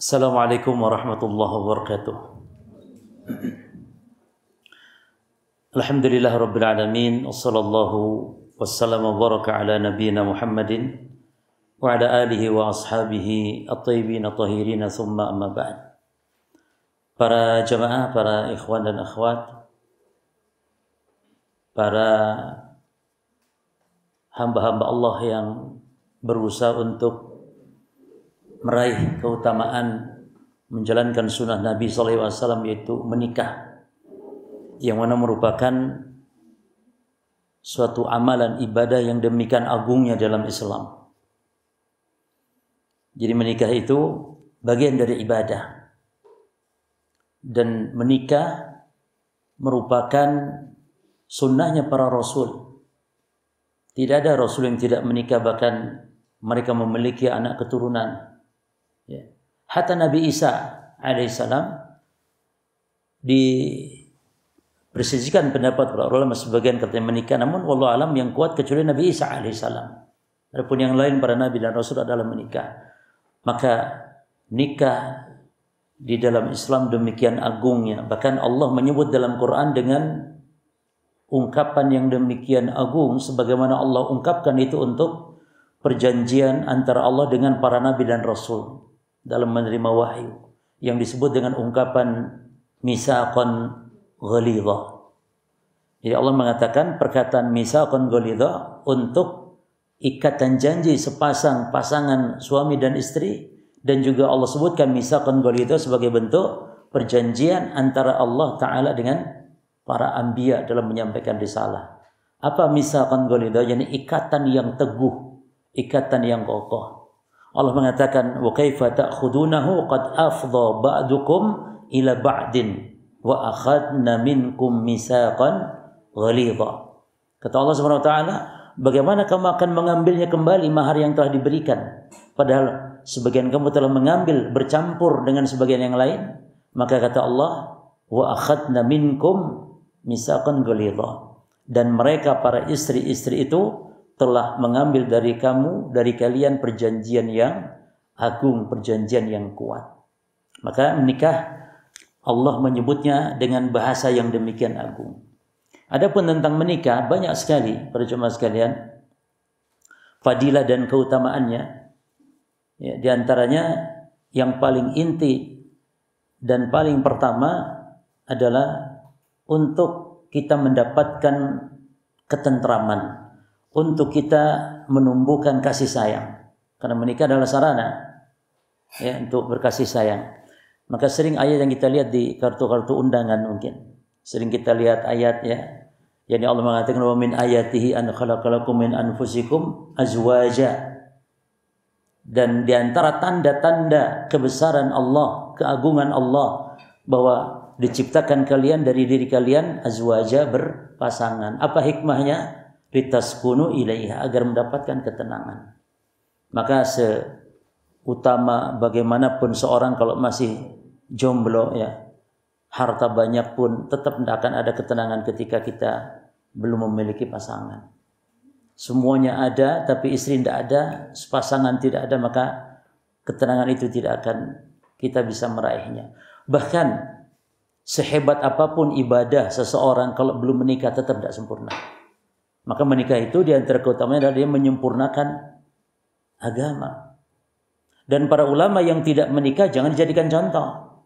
Assalamualaikum warahmatullahi wabarakatuh. Alhamdulillah rabbil alamin. Wassallallahu wassalamu wa baraka ala nabiyyina Muhammadin wa ala alihi wa ashabihi at-tayyibin at-tahirin, thumma amma ba'd. Para jamaah, para ikhwan dan akhwat, para hamba-hamba Allah yang berusaha untuk meraih keutamaan menjalankan sunnah Nabi SAW, yaitu menikah, yang mana merupakan suatu amalan ibadah yang demikian agungnya dalam Islam. Jadi menikah itu bagian dari ibadah, dan menikah merupakan sunnahnya para rasul. Tidak ada rasul yang tidak menikah, bahkan mereka memiliki anak keturunan. Ya. Hatta Nabi Isa alaihissalam dipersisikan pendapat para ulama, sebagian katanya menikah, namun wallahu alam yang kuat kecuali Nabi Isa alaihissalam. Adapun yang lain para nabi dan rasul adalah menikah. Maka nikah di dalam Islam demikian agungnya. Bahkan Allah menyebut dalam Quran dengan ungkapan yang demikian agung, sebagaimana Allah ungkapkan itu untuk perjanjian antara Allah dengan para nabi dan rasul dalam menerima wahyu, yang disebut dengan ungkapan misaqan ghalidha. Jadi Allah mengatakan perkataan misaqan ghalidha untuk ikatan janji sepasang pasangan suami dan istri, dan juga Allah sebutkan misaqan ghalidha sebagai bentuk perjanjian antara Allah Ta'ala dengan para anbiya dalam menyampaikan risalah. Apa misaqan ghalidha? Yani ikatan yang teguh, ikatan yang kokoh. Allah mengatakan, wa kaifa ta'khudunahu qad afdha ba'dukum ila ba'din wa akhadna minkum misaqan ghalidha. Kata Allah Subhanahu wa taala, bagaimana kamu akan mengambilnya kembali mahar yang telah diberikan, padahal sebagian kamu telah mengambil bercampur dengan sebagian yang lain. Maka kata Allah, wa akhadna minkum misaqan ghalidha, dan mereka para istri-istri itu telah mengambil dari kamu, dari kalian, perjanjian yang agung, perjanjian yang kuat. Maka menikah Allah menyebutnya dengan bahasa yang demikian agung. Adapun tentang menikah, banyak sekali para jemaah sekalian fadilah dan keutamaannya. Ya, di antaranya yang paling inti dan paling pertama adalah untuk kita mendapatkan ketentraman, untuk kita menumbuhkan kasih sayang. Karena menikah adalah sarana ya untuk berkasih sayang. Maka sering ayat yang kita lihat di kartu-kartu undangan, mungkin sering kita lihat ayat ya, yakni Allah mengatakan wa min ayatihi an khalaqalakum min anfusikum azwaja. Dan di antara tanda-tanda kebesaran Allah, keagungan Allah, bahwa diciptakan kalian dari diri kalian azwaja, berpasangan. Apa hikmahnya? Litaskunu ilaiha, agar mendapatkan ketenangan. Maka seutama bagaimanapun seorang kalau masih jomblo ya, harta banyak pun tetap tidak akan ada ketenangan ketika kita belum memiliki pasangan. Semuanya ada tapi istri tidak ada, pasangan tidak ada, maka ketenangan itu tidak akan kita bisa meraihnya. Bahkan sehebat apapun ibadah seseorang, kalau belum menikah tetap tidak sempurna. Maka menikah itu di antara keutamaannya adalah dia menyempurnakan agama. Dan para ulama yang tidak menikah jangan dijadikan contoh.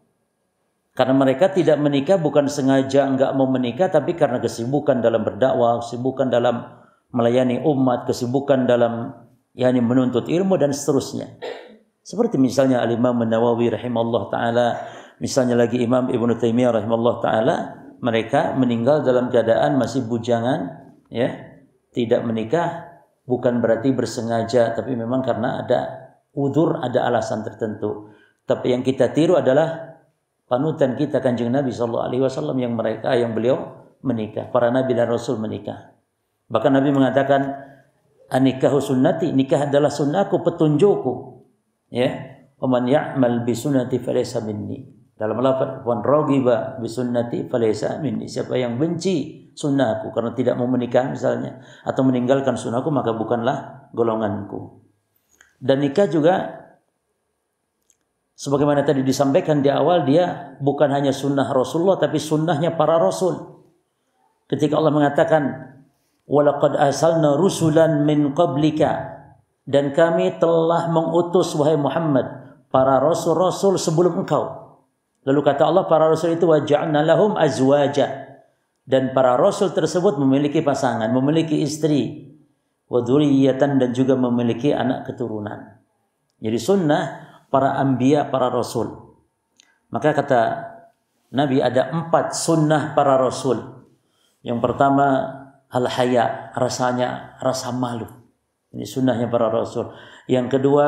Karena mereka tidak menikah bukan sengaja enggak mau menikah, tapi karena kesibukan dalam berdakwah, kesibukan dalam melayani umat, kesibukan dalam menuntut ilmu dan seterusnya. Seperti misalnya Al-Imam An-Nawawi rahimahullah taala, misalnya lagi Imam Ibnu Taimiyah rahimahullah taala, mereka meninggal dalam keadaan masih bujangan ya. Tidak menikah bukan berarti bersengaja, tapi memang karena ada udzur, ada alasan tertentu. Tapi yang kita tiru adalah panutan kita Kanjeng Nabi sallallahu alaihi wasallam, yang beliau menikah, para nabi dan rasul menikah. Bahkan Nabi mengatakan, "An-nikahu sunnati," nikah adalah sunnahku, petunjukku. Ya, "Wa man ya'mal bi sunnati falaysa minni." Dalam lafaz, "Wan raghiba bi sunnati falaysa minni." Siapa yang benci sunnahku karena tidak mau menikah misalnya, atau meninggalkan sunnahku, maka bukanlah golonganku. Dan nikah juga Sebagaimana tadi disampaikan di awal, dia bukan hanya sunnah Rasulullah, tapi sunnahnya para Rasul. Ketika Allah mengatakan, وَلَقَدْ أَرْسَلْنَا رُسُلًا مِنْ قَبْلِكَ, dan kami telah mengutus, wahai Muhammad, para Rasul-Rasul sebelum engkau. Lalu kata Allah, para Rasul itu وَجَعْنَا لَهُمْ أَزْوَاجًا, dan para Rasul tersebut memiliki pasangan, memiliki istri, وَذُرِيَّةً, dan juga memiliki anak keturunan. Jadi sunnah para anbiya, para rasul. Maka kata Nabi ada 4 sunnah para rasul. Yang pertama al-haya, rasa malu. Ini sunnahnya para rasul. Yang kedua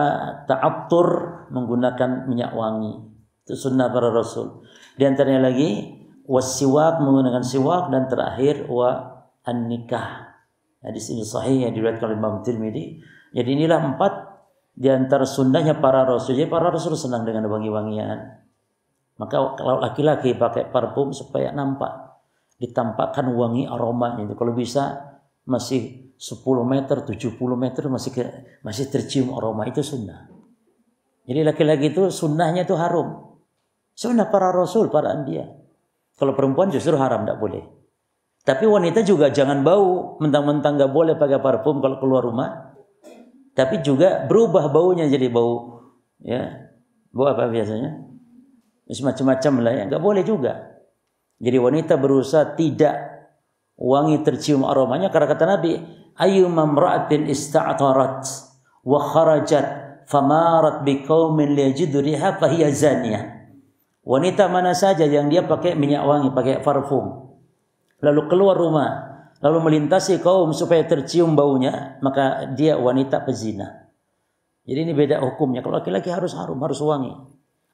ta'attur, menggunakan minyak wangi. Itu sunnah para rasul. Di antaranya lagi wasiwak, menggunakan siwak, dan terakhir wa an-nikah. Hadis ini sahih yang diriwayatkan oleh Imam Tirmidzi. Jadi inilah 4 di antara sunnahnya para rasul. Jadi para rasul senang dengan wangi-wangian. Maka kalau laki-laki pakai parfum supaya nampak, ditampakkan wangi aromanya. Kalau bisa masih 10 meter, 70 meter masih tercium aroma, itu sunnah. Jadi laki-laki itu sunnahnya itu harum. Sunnah para rasul, para anbiya. Kalau perempuan justru haram, tidak boleh. Tapi wanita juga jangan bau, mentang-mentang nggak boleh pakai parfum kalau keluar rumah. Tapi juga berubah baunya jadi bau, ya, bau apa biasanya? Macam-macam lah ya, nggak boleh juga. Jadi wanita berusaha tidak wangi tercium aromanya, karena kata Nabi, ayyuma imra'atin ista'tarat wa kharajat famarat biqaumin liyajidu riha fahiya zaniyah. Wanita mana saja yang dia pakai minyak wangi, pakai parfum, lalu keluar rumah, lalu melintasi kaum supaya tercium baunya, maka dia wanita pezina. Jadi ini beda hukumnya. Kalau laki-laki harus harum, harus wangi.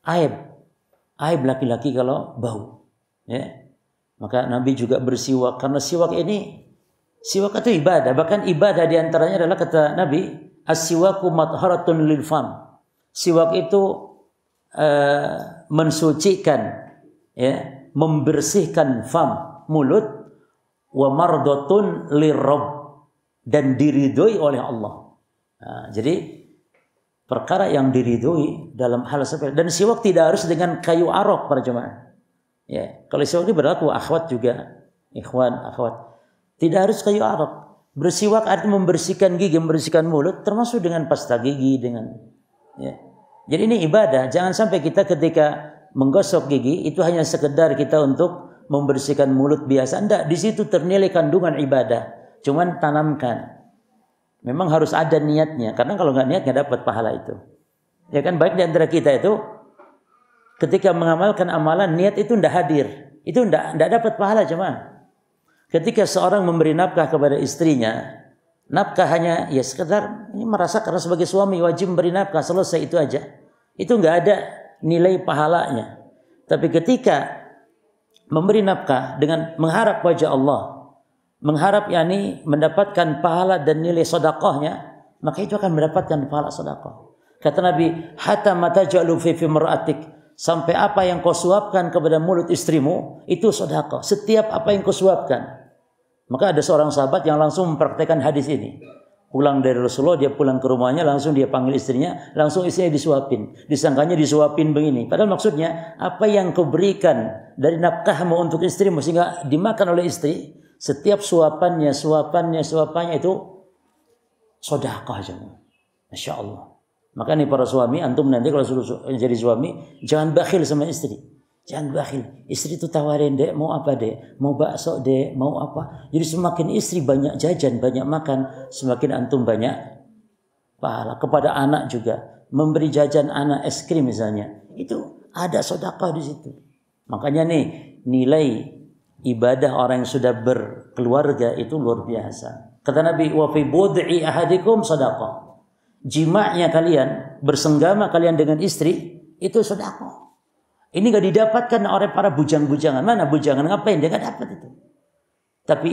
Aib laki-laki kalau bau. Ya. Maka Nabi juga bersiwak, karena siwak itu ibadah. Bahkan ibadah diantaranya adalah kata Nabi, as-siwaku matharatun lil fam. Siwak itu mensucikan, ya, membersihkan fam, mulut, wa mardatun lirabb, dan diridhoi oleh Allah. Nah, jadi perkara yang diridhoi dalam hal seperti, dan siwak tidak harus dengan kayu arok para jemaah. Ya, kalau siwak ini berlaku akhwat juga, ikhwan, akhwat. Tidak harus kayu arok. Bersiwak artinya membersihkan gigi, membersihkan mulut, termasuk dengan pasta gigi, dengan, ya. Jadi ini ibadah. Jangan sampai kita ketika menggosok gigi itu hanya sekedar kita untuk membersihkan mulut biasa. Enggak, di situ ternilai kandungan ibadah. Cuman tanamkan. Memang harus ada niatnya, karena kalau nggak niat nggak dapat pahala itu. Ya kan, baik di antara kita itu ketika mengamalkan amalan, niat itu ndak hadir, itu ndak dapat pahala jemaah. Ketika seorang memberi nafkah kepada istrinya, nafkah hanya ya sekedar ini merasa karena sebagai suami wajib memberi nafkah, selesai itu aja. Itu nggak ada nilai pahalanya. Tapi ketika memberi nafkah dengan mengharap wajah Allah, mengharap yakni mendapatkan pahala dan nilai sedekahnya, maka itu akan mendapatkan pahala sedekah. Kata Nabi, hatta mataj'alu fi imra'atik, sampai apa yang kau suapkan kepada mulut istrimu itu sedekah. Setiap apa yang kau suapkan. Maka ada seorang sahabat yang langsung mempraktekkan hadis ini. Pulang dari Rasulullah, dia pulang ke rumahnya, langsung dia panggil istrinya, langsung istrinya disuapin. Disangkanya disuapin begini. Padahal maksudnya, apa yang kau berikan dari nafkahmu untuk istrimu sehingga dimakan oleh istri, setiap suapannya itu sedekah aja. Masya Allah. Maka nih para suami, antum nanti kalau sudah jadi suami, jangan bakhil sama istri. Jangan bakhil. Istri itu tawarin, dek mau apa dek? Mau bakso dek? Mau apa? Jadi semakin istri banyak jajan, banyak makan, semakin antum banyak pahala. Kepada anak juga, memberi jajan anak es krim misalnya, itu ada sedekah di situ. Makanya nih nilai ibadah orang yang sudah berkeluarga itu luar biasa. Kata Nabi, wa fi bud'i ahadikum sedekah. Jima'nya kalian, bersenggama kalian dengan istri, itu sedekah. Ini gak didapatkan oleh para bujang-bujangan. Mana bujangan? Ngapain? Dia gak dapat itu. Tapi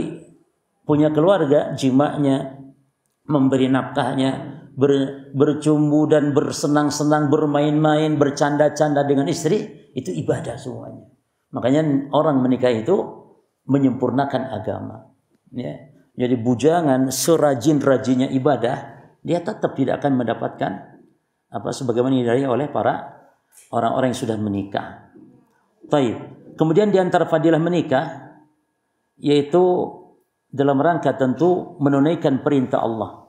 punya keluarga, jima'nya, memberi nafkahnya, bercumbu dan bersenang-senang, bermain-main, bercanda-canda dengan istri, itu ibadah semuanya. Makanya orang menikah itu menyempurnakan agama. Ya. Jadi bujangan serajin-rajinnya ibadah, dia tetap tidak akan mendapatkan apa sebagaimana didai oleh para orang-orang yang sudah menikah. Baik. Kemudian di antara fadilah menikah yaitu dalam rangka tentu menunaikan perintah Allah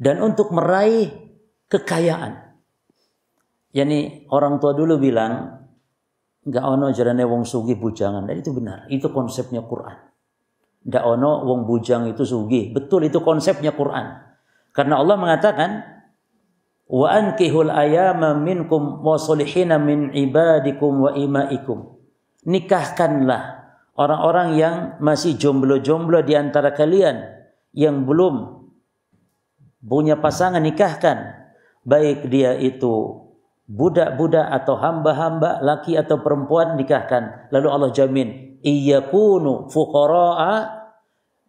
dan untuk meraih kekayaan. Yani orang tua dulu bilang enggak ono jarane wong sugih bujangan. Dan itu benar. Itu konsepnya Quran. Enggak ono wong bujang itu sugih. Betul, itu konsepnya Quran. Karena Allah mengatakan wa ankihul ayama minkum wa solihina min ibadikum wa imaikum. Nikahkanlah orang-orang yang masih jomblo-jomblo di antara kalian yang belum punya pasangan, nikahkan. Baik dia itu budak-budak atau hamba-hamba, laki atau perempuan, nikahkan. Lalu Allah jamin, iyakunu fuqara'a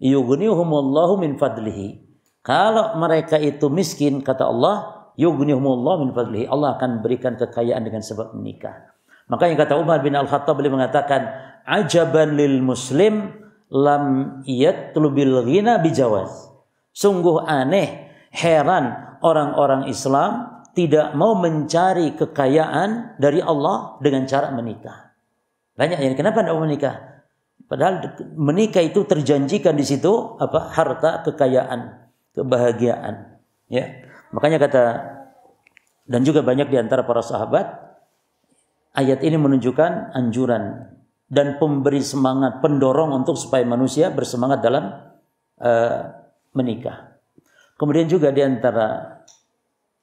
yughnihumullahu min fadlihi. Kalau mereka itu miskin, kata Allah, yughnihumullahu min fadlihi, Allah akan berikan kekayaan dengan sebab menikah. Makanya kata Umar bin Al-Khattab, beliau mengatakan, ajaban lil muslim lam yatlubil ghina bijawaz. Sungguh aneh, heran orang-orang Islam tidak mau mencari kekayaan dari Allah dengan cara menikah. Banyak yang kenapa tidak mau menikah? Padahal menikah itu terjanjikan di situ apa? Harta, kekayaan, kebahagiaan. Ya, makanya kata, dan juga banyak di antara para sahabat, ayat ini menunjukkan anjuran dan pemberi semangat, pendorong untuk supaya manusia bersemangat dalam menikah. Kemudian juga di antara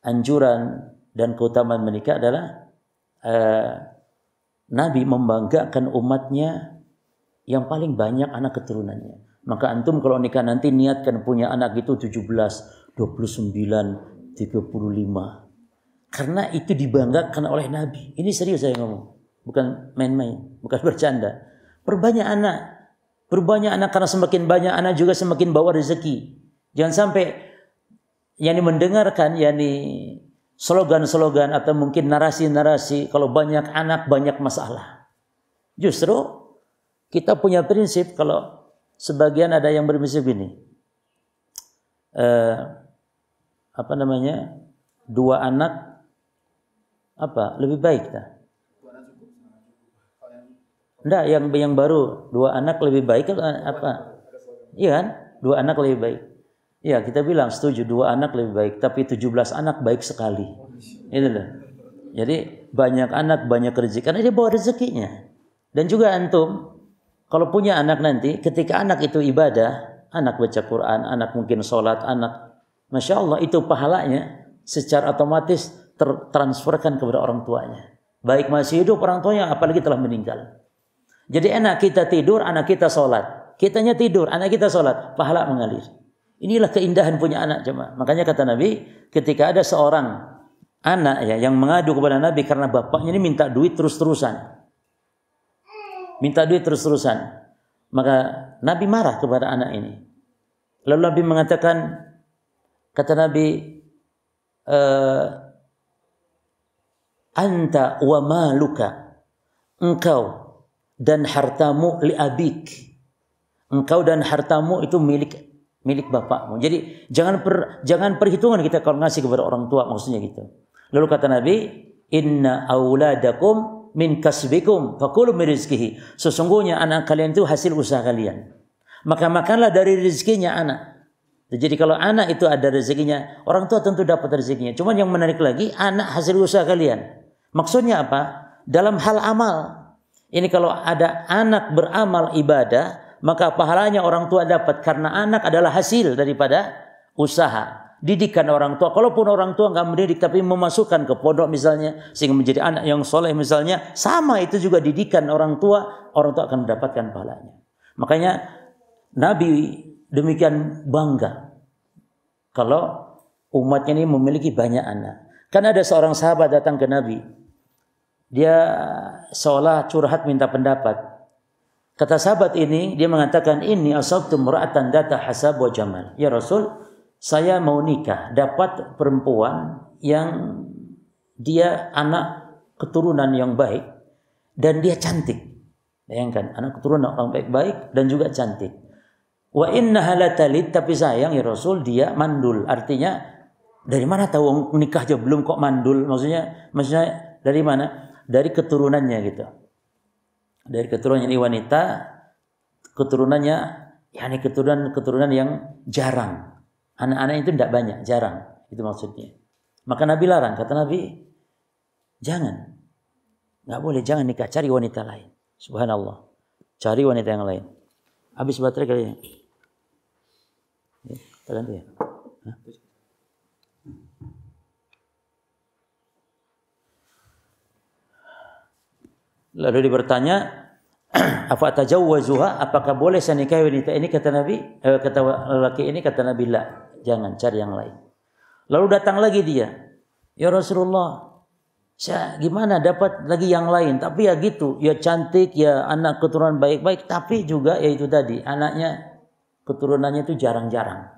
anjuran dan keutamaan menikah adalah Nabi membanggakan umatnya yang paling banyak anak keturunannya. Maka antum kalau nikah nanti niatkan punya anak itu 17, 29, 35. Karena itu dibanggakan oleh Nabi. Ini serius saya ngomong. Bukan main-main, bukan bercanda. Perbanyak anak karena semakin banyak anak juga semakin bawa rezeki. Jangan sampai yang mendengarkan slogan-slogan atau mungkin narasi-narasi kalau banyak anak banyak masalah. Justru kita punya prinsip, kalau sebagian ada yang berprinsip ini, dua anak lebih baik tak? Enggak, yang baru 2 anak lebih baik apa? Iya kan? 2 anak lebih baik. Ya, kita bilang setuju 2 anak lebih baik, tapi 17 anak baik sekali. Itu loh. Jadi banyak anak banyak rezeki karena dia bawa rezekinya. Dan juga antum kalau punya anak nanti, ketika anak itu ibadah, anak baca Quran, anak mungkin sholat, anak, masya Allah itu pahalanya secara otomatis tertransferkan kepada orang tuanya. Baik masih hidup orang tuanya, apalagi telah meninggal. Jadi enak kita tidur, anak kita sholat. Kitanya tidur, anak kita sholat, pahala mengalir. Inilah keindahan punya anak jemaah. Makanya kata Nabi, ketika ada seorang anak yang mengadu kepada Nabi karena bapaknya ini minta duit terus-terusan. Maka Nabi marah kepada anak ini. Lalu Nabi mengatakan, kata Nabi, anta wa maluka, engkau dan hartamu li abik. Engkau dan hartamu itu milik bapakmu. Jadi jangan perhitungan kita kalau ngasih kepada orang tua, maksudnya gitu. Lalu kata Nabi, inna auladakum min kasbikum fakulu min rizqihi. Sesungguhnya anak kalian itu hasil usaha kalian. Maka makanlah dari rezekinya anak. Jadi kalau anak itu ada rezekinya, orang tua tentu dapat rezekinya. Cuman yang menarik lagi, anak hasil usaha kalian. Maksudnya apa? Dalam hal amal. Ini kalau ada anak beramal ibadah, maka pahalanya orang tua dapat karena anak adalah hasil daripada usaha. Didikan orang tua. Kalaupun orang tua nggak mendidik tapi memasukkan ke pondok misalnya sehingga menjadi anak yang soleh misalnya, sama itu juga didikan orang tua akan mendapatkan pahalanya. Makanya Nabi demikian bangga kalau umatnya ini memiliki banyak anak. Kan ada seorang sahabat datang ke Nabi. Dia seolah curhat minta pendapat. Kata sahabat ini, dia mengatakan, ini asabtu mura'atan data hasab wa jamal. Ya Rasul, saya mau nikah, dapat perempuan yang dia anak keturunan yang baik dan dia cantik. Bayangkan, anak keturunan orang baik-baik dan juga cantik. Wa innaha latalid, tapi sayang ya Rasul, dia mandul. Artinya dari mana tahu nikah aja belum kok mandul? Maksudnya Dari mana? Dari keturunannya gitu. Dari keturunan ini wanita, keturunannya yakni keturunan yang jarang. Anak-anak itu tidak banyak, jarang. Itu maksudnya. Maka Nabi larang, kata Nabi, jangan. Nggak boleh, jangan nikah, cari wanita lain. Subhanallah. Cari wanita yang lain. Habis baterai kali ya? Kita ganti ya? Hah? Lalu dia bertanya, apa tajawwazuha, apakah boleh saya nikahi wanita ini? Kata Nabi, kata lelaki ini, kata Nabi, la, jangan, cari yang lain. Lalu datang lagi dia, ya Rasulullah, saya gimana dapat lagi yang lain? Tapi ya gitu, ya cantik, ya anak keturunan baik-baik, tapi juga ya itu tadi, anaknya keturunannya itu jarang-jarang.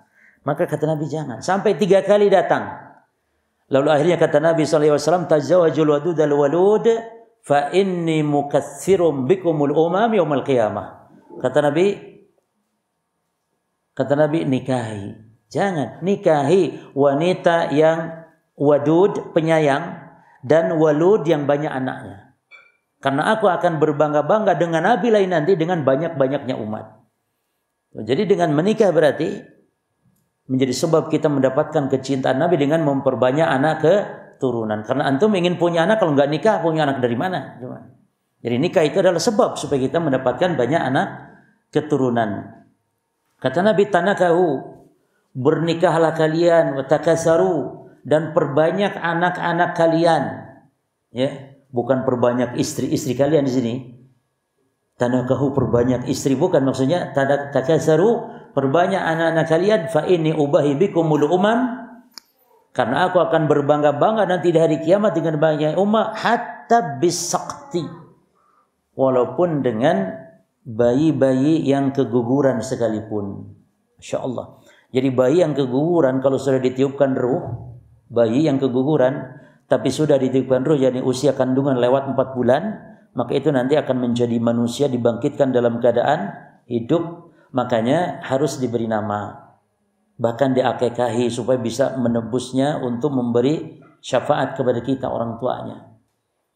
Maka kata Nabi jangan. Sampai 3 kali datang. Lalu akhirnya kata Nabi SAW, tazawwajul wadud al-walud, fa inni mukatsirum bikumul umam yaumal qiyamah. Kata Nabi nikahi. Jangan, nikahi wanita yang wadud, penyayang, dan walud yang banyak anaknya. Karena aku akan berbangga-bangga dengan Nabi lain nanti dengan banyak-banyaknya umat. Jadi dengan menikah berarti menjadi sebab kita mendapatkan kecintaan Nabi dengan memperbanyak anak keturunan. Karena antum ingin punya anak, kalau nggak nikah punya anak dari mana? Jadi nikah itu adalah sebab supaya kita mendapatkan banyak anak keturunan. Kata Nabi, tanakahu, bernikahlah kalian, watakasaru, dan perbanyak anak-anak kalian. Ya, bukan perbanyak istri-istri kalian di sini. Tanakahu, perbanyak istri, bukan maksudnya takasaru, perbanyak anak-anak kalian. Fa inni ubahi bikumul umam, karena aku akan berbangga-bangga nanti di hari kiamat dengan banyak umat, hatta bisakti, walaupun dengan bayi-bayi yang keguguran sekalipun. Masya Allah. Jadi bayi yang keguguran kalau sudah ditiupkan ruh, bayi yang keguguran tapi sudah ditiupkan ruh, jadi usia kandungan lewat 4 bulan, maka itu nanti akan menjadi manusia, dibangkitkan dalam keadaan hidup. Makanya harus diberi nama, bahkan diakekahi supaya bisa menebusnya untuk memberi syafaat kepada kita orang tuanya.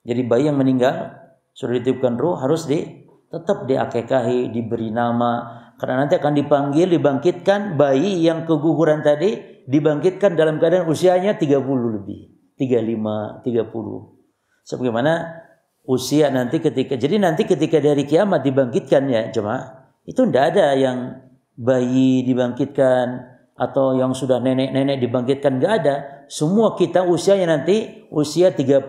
Jadi bayi yang meninggal sudah ditiupkan ruh harus tetap diakekahi, diberi nama. Karena nanti akan dipanggil, dibangkitkan bayi yang keguguran tadi, dibangkitkan dalam keadaan usianya 30 lebih, 35, 30. Sebagaimana usia nanti jadi nanti ketika dari kiamat dibangkitkan ya jemaah, itu tidak ada yang bayi dibangkitkan atau yang sudah nenek-nenek dibangkitkan, enggak ada. Semua kita usianya nanti usia 33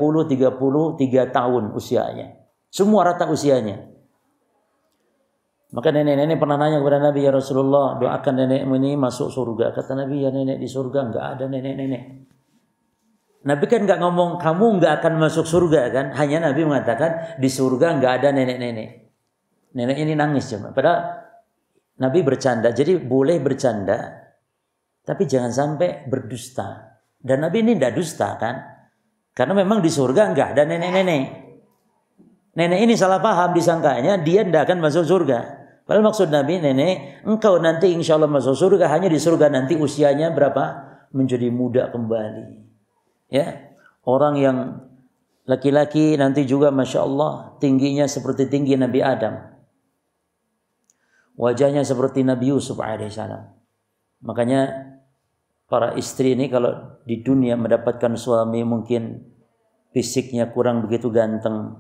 tahun usianya. Semua rata usianya. Maka nenek-nenek pernah nanya kepada Nabi, ya Rasulullah, doakan nenekmu ini masuk surga. Kata Nabi, ya nenek di surga enggak ada nenek-nenek. Nabi kan enggak ngomong kamu enggak akan masuk surga kan? Hanya Nabi mengatakan di surga enggak ada nenek-nenek. Nenek ini nangis cuma. Padahal Nabi bercanda. Jadi boleh bercanda, tapi jangan sampai berdusta. Dan Nabi ini tidak dusta kan? Karena memang di surga enggak ada nenek-nenek. Nenek ini salah paham, disangkanya dia tidak akan masuk surga. Padahal maksud Nabi, nenek, engkau nanti insya Allah masuk surga, hanya di surga nanti usianya berapa? Menjadi muda kembali. Ya, orang yang laki-laki nanti juga Masya Allah tingginya seperti tinggi Nabi Adam. Wajahnya seperti Nabi Yusuf alaihissalam. Makanya para istri ini kalau di dunia mendapatkan suami mungkin fisiknya kurang begitu ganteng,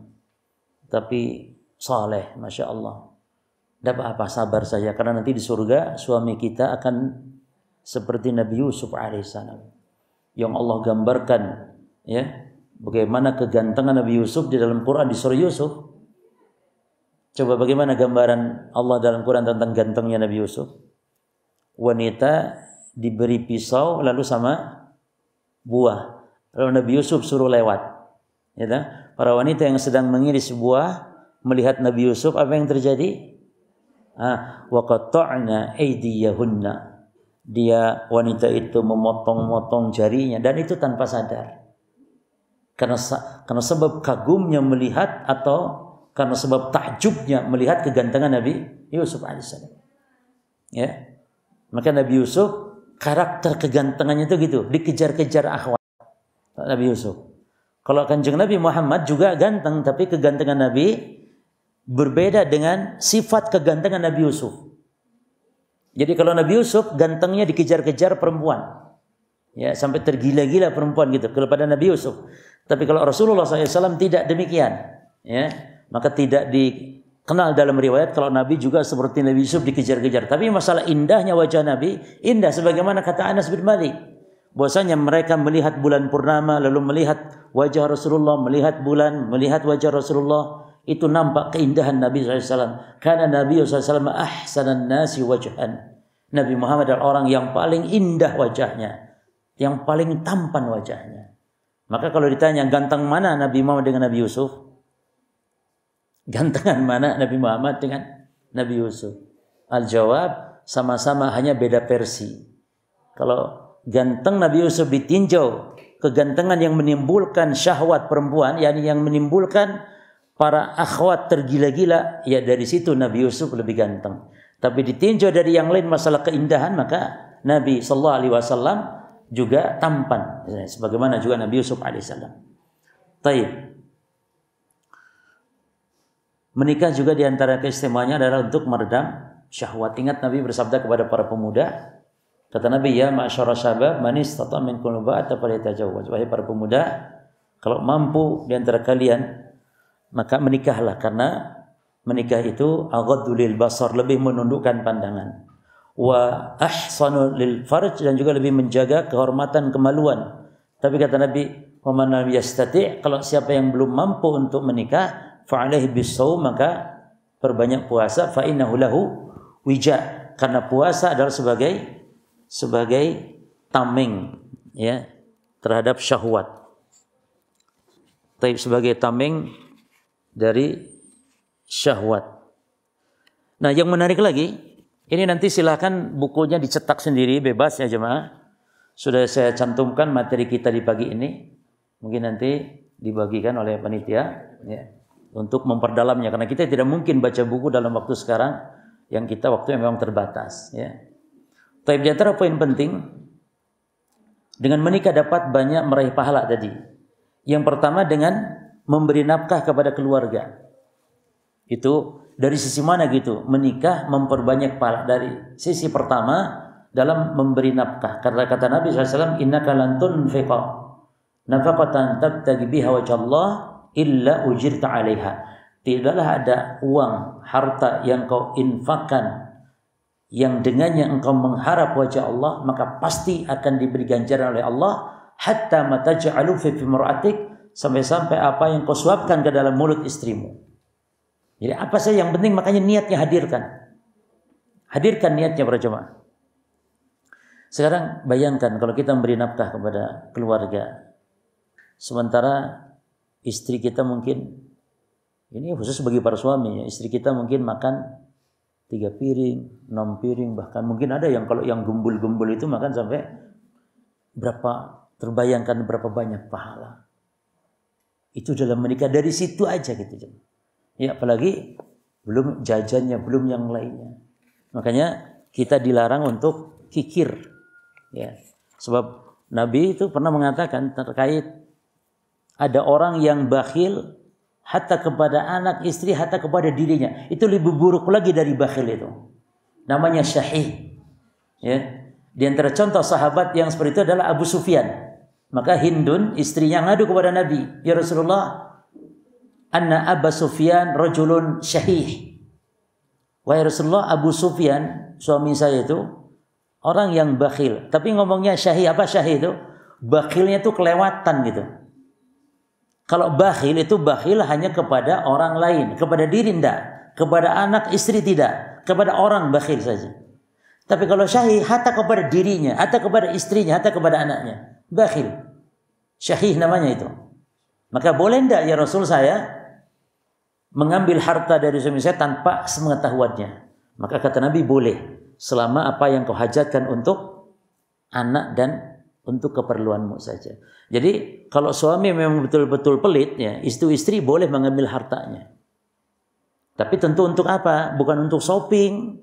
tapi saleh, Masya Allah. Tidak apa-apa, sabar saja. Karena nanti di surga suami kita akan seperti Nabi Yusuf alaihissalam. Yang Allah gambarkan ya, bagaimana kegantengan Nabi Yusuf di dalam Quran di surah Yusuf. Coba bagaimana gambaran Allah dalam Quran tentang gantengnya Nabi Yusuf. Wanita diberi pisau lalu sama buah. Lalu Nabi Yusuf suruh lewat. Ya, para wanita yang sedang mengiris buah melihat Nabi Yusuf, apa yang terjadi? Wa qatta'na aydiyahunna. Dia wanita itu memotong-motong jarinya, dan itu tanpa sadar. Karena sebab kagumnya melihat atau karena sebab takjubnya melihat kegantengan Nabi Yusuf alaihissalam. Ya. Maka Nabi Yusuf karakter kegantengannya itu gitu, dikejar-kejar akhwat Nabi Yusuf. Kalau Kanjeng Nabi Muhammad juga ganteng, tapi kegantengan Nabi berbeda dengan sifat kegantengan Nabi Yusuf. Jadi kalau Nabi Yusuf gantengnya dikejar-kejar perempuan, ya sampai tergila-gila perempuan gitu kepada Nabi Yusuf. Tapi kalau Rasulullah SAW tidak demikian, ya maka tidak dikenal dalam riwayat kalau Nabi juga seperti Nabi Yusuf dikejar-kejar. Tapi masalah indahnya wajah Nabi, indah sebagaimana kata Anas bin Malik. Bahwasanya mereka melihat bulan purnama, lalu melihat wajah Rasulullah, melihat bulan, melihat wajah Rasulullah, itu nampak keindahan Nabi SAW. Karena Nabi SAW ahsanan nasi wajhan. Nabi Muhammad adalah orang yang paling indah wajahnya, yang paling tampan wajahnya. Maka kalau ditanya ganteng mana Nabi Muhammad dengan Nabi Yusuf, gantengan mana Nabi Muhammad dengan Nabi Yusuf? Al-jawab, sama-sama hanya beda versi. Kalau ganteng Nabi Yusuf ditinjau kegantengan yang menimbulkan syahwat perempuan, yakni yang menimbulkan para akhwat tergila-gila, ya dari situ Nabi Yusuf lebih ganteng. Tapi ditinjau dari yang lain masalah keindahan, maka Nabi sallallahu alaihi wasallam juga tampan, sebagaimana juga Nabi Yusuf alaihissalam. Taib. Menikah juga diantara keistimewaannya adalah untuk meredam syahwat. Ingat Nabi bersabda kepada para pemuda, kata Nabi, ya ma'asyara syabab man istata' minkum alba'ata falyatajawwaz. Wahai para pemuda, kalau mampu di antara kalian maka menikahlah, karena menikah itu aghaddu lil basar, lebih menundukkan pandangan, wa ahsanu lil farj, dan juga lebih menjaga kehormatan kemaluan. Tapi kata Nabi, wa man lam yastati', kalau siapa yang belum mampu untuk menikah, fa alaihi bis-shaum, maka perbanyak puasa, fa innahu lahu wija, karena puasa adalah sebagai tameng, ya, terhadap syahwat. Taib, sebagai tameng dari syahwat. Nah, yang menarik lagi, ini nanti silakan bukunya dicetak sendiri, bebas ya jemaah. Sudah saya cantumkan materi kita di pagi ini. Mungkin nanti dibagikan oleh panitia, ya, untuk memperdalamnya, karena kita tidak mungkin baca buku dalam waktu sekarang yang kita waktu yang memang terbatas, ya. Tapi di antara poin penting, dengan menikah dapat banyak meraih pahala tadi. Yang pertama dengan memberi nafkah kepada keluarga. Itu dari sisi mana gitu? Menikah memperbanyak pahala. Dari sisi pertama dalam memberi nafkah. Karena kata Nabi SAW, innaka lan tunfiqa nafaqatan tabtagi biha wajhallah illa ujirta 'alaiha. Tidaklah ada uang, harta yang kau infakkan yang dengannya engkau mengharap wajah Allah, maka pasti akan diberi ganjaran oleh Allah. Hatta mataj'alu fi imra'atik, sampai-sampai apa yang kau suapkan ke dalam mulut istrimu. Jadi apa saja yang penting, makanya niatnya hadirkan. Hadirkan niatnya para jemaah. Sekarang bayangkan kalau kita memberi nafkah kepada keluarga, sementara istri kita mungkin, ini khusus bagi para suami ya, istri kita mungkin makan 3 piring, 6 piring, bahkan mungkin ada yang kalau yang gembul-gembul itu makan sampai berapa, terbayangkan berapa banyak pahala. Itu dalam menikah, dari situ aja gitu. Ya, apalagi belum jajannya, belum yang lainnya. Makanya kita dilarang untuk kikir. Ya. Sebab Nabi itu pernah mengatakan terkait ada orang yang bakhil hatta kepada anak, istri, hatta kepada dirinya. Itu lebih buruk lagi dari bakhil itu. Namanya syahih. Ya. Di antara contoh sahabat yang seperti itu adalah Abu Sufyan. Maka Hindun istrinya ngadu kepada Nabi, ya Rasulullah, anna Abu Sufyan rajulun syahih. Wahai Rasulullah, Abu Sufyan suami saya itu orang yang bakhil. Tapi ngomongnya syahih, apa syahih itu? Bakhilnya itu kelewatan gitu. Kalau bakhil itu bakhil hanya kepada orang lain, kepada diri tidak, kepada anak istri tidak, kepada orang bakhil saja. Tapi kalau syahih, hatta kepada dirinya, hatta kepada istrinya, hatta kepada anaknya. Bakhil. Syahih namanya itu. Maka boleh tidak ya Rasul saya mengambil harta dari suami saya tanpa sepengetahuannya? Maka kata Nabi boleh, selama apa yang kau hajatkan untuk anak dan untuk keperluanmu saja. Jadi kalau suami memang betul-betul pelit ya, istri boleh mengambil hartanya. Tapi tentu untuk apa? Bukan untuk shopping,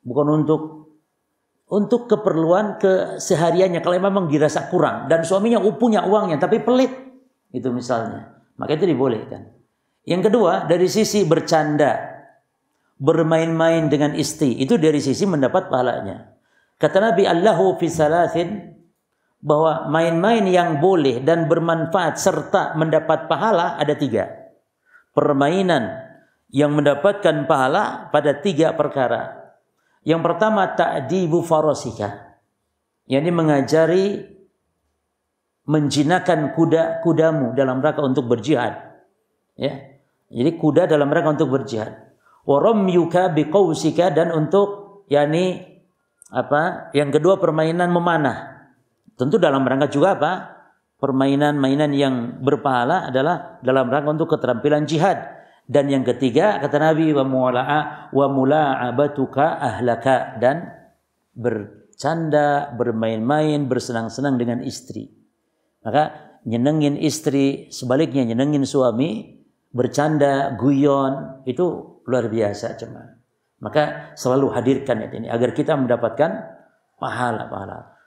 bukan untuk keperluan kesehariannya. Kalau memang dirasa kurang dan suaminya punya uangnya tapi pelit, Itu misalnya. Maka itu dibolehkan. Yang kedua, dari sisi bercanda, bermain-main dengan istri, itu dari sisi mendapat pahalanya. Kata Nabi, Allahu fi salasin, bahwa main-main yang boleh dan bermanfaat serta mendapat pahala ada 3. Permainan yang mendapatkan pahala pada 3 perkara. Yang pertama, ta'dibu farasika, yakni mengajari, menjinakkan kuda-kudamu dalam rangka untuk berjihad. Ya. Jadi kuda dalam rangka untuk berjihad. Wa ramyuka biqausika, dan untuk yakni yang kedua permainan memanah. Tentu dalam rangka juga permainan-mainan yang berpahala adalah dalam rangka untuk keterampilan jihad. Dan yang ketiga kata Nabi, wa mula'abatuka ahlaka, dan bercanda, bermain-main, bersenang-senang dengan istri. Maka nyenengin istri, sebaliknya nyenengin suami, bercanda, guyon, itu luar biasa cuman. Maka selalu hadirkan ini agar kita mendapatkan pahala-pahala.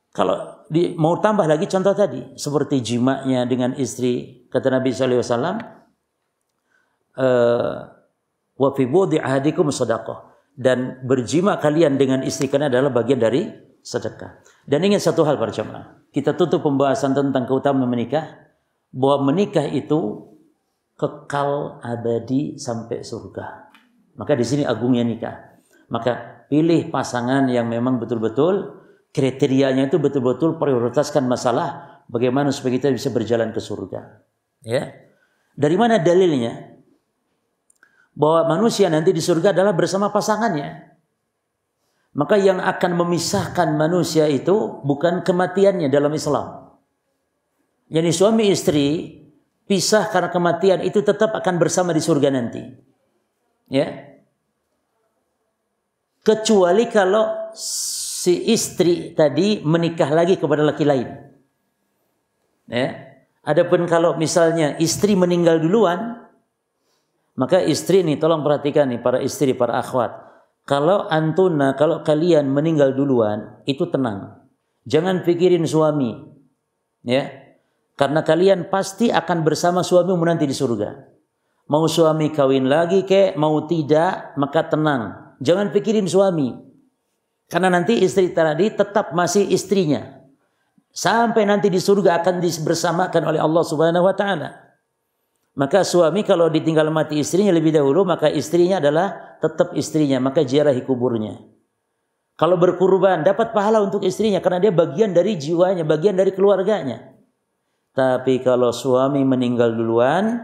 Kalau mau tambah lagi contoh tadi, seperti jima'nya dengan istri, kata Nabi sallallahu alaihi wasallam, wa fi budi ahadikum shadaqah, dan berjima kalian dengan istri kalian adalah bagian dari sedekah. Dan ingat satu hal para jemaah, kita tutup pembahasan tentang keutamaan menikah, bahwa menikah itu kekal abadi sampai surga. Maka di sini agungnya nikah. Maka pilih pasangan yang memang betul-betul kriterianya itu betul-betul prioritaskan masalah bagaimana supaya kita bisa berjalan ke surga. Ya. Dari mana dalilnya? Bahwa manusia nanti di surga adalah bersama pasangannya. Maka yang akan memisahkan manusia itu bukan kematiannya dalam Islam. Yani suami istri pisah karena kematian itu tetap akan bersama di surga nanti. Ya. Kecuali kalau si istri tadi menikah lagi kepada laki lain. Ya. Adapun kalau misalnya istri meninggal duluan, maka istri nih, tolong perhatikan nih para istri, para akhwat. Kalau kalian meninggal duluan, itu tenang. Jangan pikirin suami. Ya. Karena kalian pasti akan bersama suamimu nanti di surga. Mau suami kawin lagi mau tidak, maka tenang. Jangan pikirin suami. Karena nanti istri tadi tetap masih istrinya. Sampai nanti di surga akan dibersamakan oleh Allah Subhanahu wa taala. Maka suami kalau ditinggal mati istrinya lebih dahulu, maka istrinya adalah tetap istrinya, maka ziarahi kuburnya. Kalau berkurban dapat pahala untuk istrinya karena dia bagian dari jiwanya, bagian dari keluarganya. Tapi kalau suami meninggal duluan,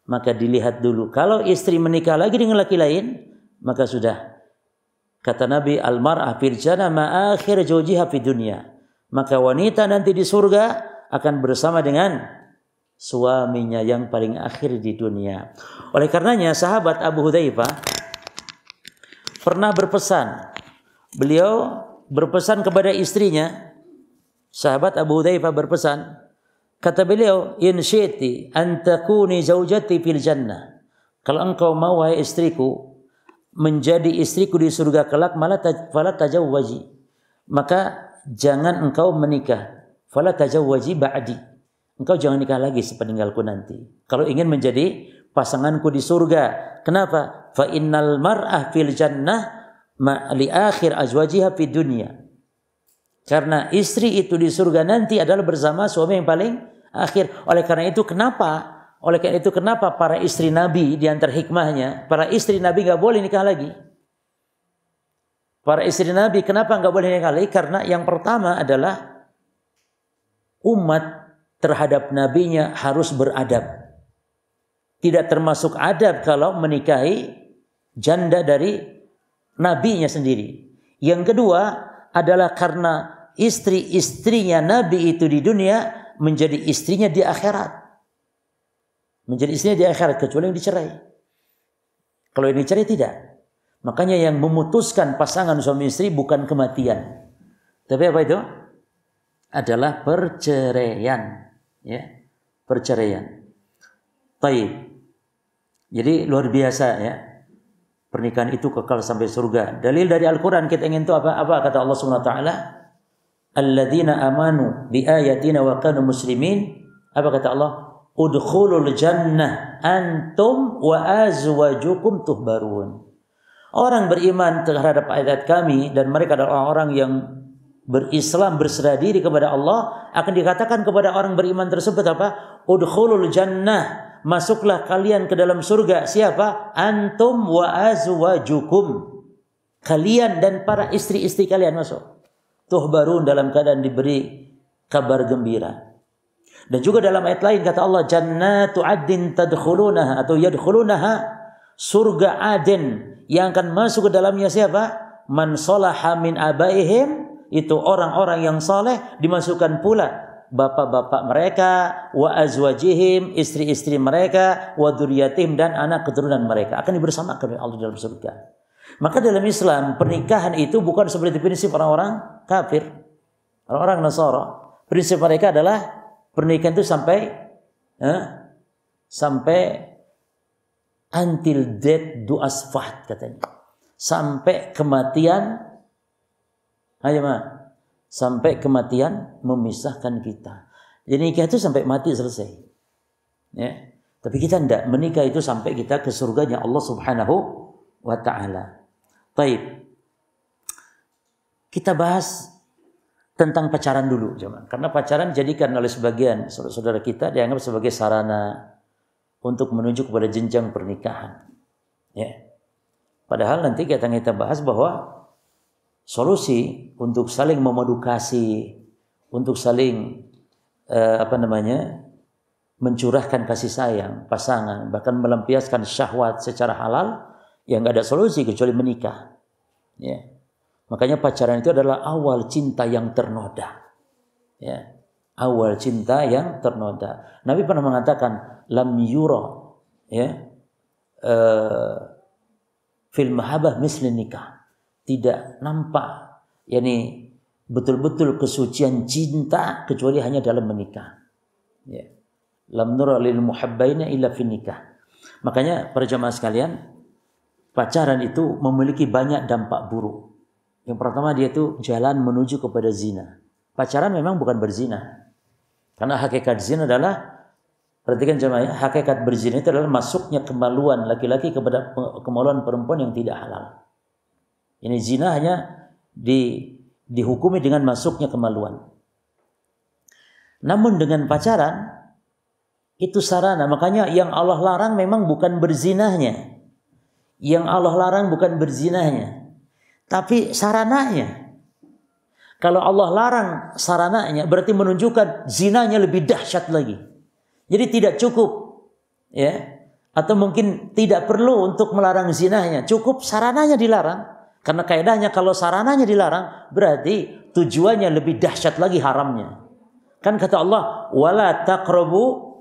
maka dilihat dulu. Kalau istri menikah lagi dengan laki lain, maka sudah. Kata Nabi, al-mar'ah fil jannah ma akhir zawjiha fid dunya. Maka wanita nanti di surga akan bersama dengan suaminya yang paling akhir di dunia. Oleh karenanya sahabat Abu Hudzaifah pernah berpesan. Beliau berpesan kepada istrinya. Sahabat Abu Hudzaifah berpesan, kata beliau, in syi'ti an takuni zaujati fil jannah. Kalau engkau mau wahai istriku menjadi istriku di surga kelak, fala tajawwaji. Maka jangan engkau menikah. Fala tajawwaji ba'di. Engkau jangan nikah lagi sepeninggalku nanti. Kalau ingin menjadi pasanganku di surga. Kenapa? Fa innal mar'ah fil jannah li akhir azwajiha fid dunya. Karena istri itu di surga nanti adalah bersama suami yang paling akhir. Oleh karena itu kenapa para istri Nabi di antara hikmahnya, para istri Nabi enggak boleh nikah lagi. Para istri Nabi kenapa enggak boleh nikah lagi? Karena yang pertama adalah umat terhadap nabinya harus beradab. Tidak termasuk adab kalau menikahi janda dari nabinya sendiri. Yang kedua adalah karena istri-istrinya nabi itu di dunia menjadi istrinya di akhirat. Menjadi istrinya di akhirat kecuali yang dicerai. Kalau yang dicerai tidak. Makanya yang memutuskan pasangan suami istri bukan kematian. Tapi apa itu? Adalah perceraian. Ya, perceraian. Baik. Jadi luar biasa ya. Pernikahan itu kekal sampai surga. Dalil dari Al-Qur'an kita ingin tahu apa kata Allah Subhanahu wa taala? Alladzina amanu bi ayatina wa kanu muslimin Apa kata Allah? Udkhulul jannah antum wa azwajukum tuhbarun. Orang beriman terhadap ayat kami dan mereka adalah orang yang berislam, berserah diri kepada Allah, akan dikatakan kepada orang beriman tersebut apa? Udkhulul jannah, masuklah kalian ke dalam surga. Siapa? Antum wa azwajukum. Kalian dan para istri-istri kalian masuk. Tuhbarun, dalam keadaan diberi kabar gembira. Dan juga dalam ayat lain kata Allah, jannatu adin tadkhulunaha atau yadkhulunaha, surga Aden yang akan masuk ke dalamnya siapa? Man salaha min abaihim, itu orang-orang yang saleh, dimasukkan pula bapak-bapak mereka, wa azwajihim, istri-istri mereka, wa dzurriyyatihim, dan anak keturunan mereka akan dibersamakan oleh Allah dalam surga. Maka dalam Islam pernikahan itu bukan seperti prinsip orang-orang kafir, orang-orang Nasara. Prinsip mereka adalah pernikahan itu sampai until death do us part, katanya. Sampai kematian, sampai kematian memisahkan kita. Jadi nikah itu sampai mati selesai. Ya. Tapi kita tidak, menikah itu sampai kita ke surganya Allah Subhanahu wa taala. Baik. Kita bahas tentang pacaran dulu, cuman. Karena pacaran dijadikan oleh sebagian saudara kita dianggap sebagai sarana untuk menuju kepada jenjang pernikahan. Ya. Padahal nanti kita bahas bahwa solusi untuk saling memedukasi, untuk saling mencurahkan kasih sayang pasangan, bahkan melampiaskan syahwat secara halal, yang nggak ada solusi kecuali menikah. Ya. Makanya pacaran itu adalah awal cinta yang ternoda. Ya. Awal cinta yang ternoda. Nabi pernah mengatakan, lam yura, ya, fil mahabbah misli nikah. Tidak nampak, yakni betul-betul kesucian cinta kecuali hanya dalam menikah. Ya. Lam nura lil muhabbaina illa fin nikah. Makanya para jamaah sekalian, pacaran itu memiliki banyak dampak buruk. Yang pertama, dia itu jalan menuju kepada zina. Pacaran memang bukan berzina. Karena hakikat zina adalah, perhatikan jemaah, hakikat berzina itu adalah masuknya kemaluan laki-laki kepada kemaluan perempuan yang tidak halal. Ini zina hanya dihukumi dengan masuknya kemaluan. Namun dengan pacaran itu sarana, makanya yang Allah larang memang bukan berzinahnya. Yang Allah larang bukan berzinahnya, tapi sarananya. Kalau Allah larang sarananya, berarti menunjukkan zinanya lebih dahsyat lagi. Jadi tidak cukup, ya, atau mungkin tidak perlu untuk melarang zinanya, cukup sarananya dilarang. Karena kaidahnya kalau sarananya dilarang, berarti tujuannya lebih dahsyat lagi haramnya. Kan kata Allah, wala taqrabu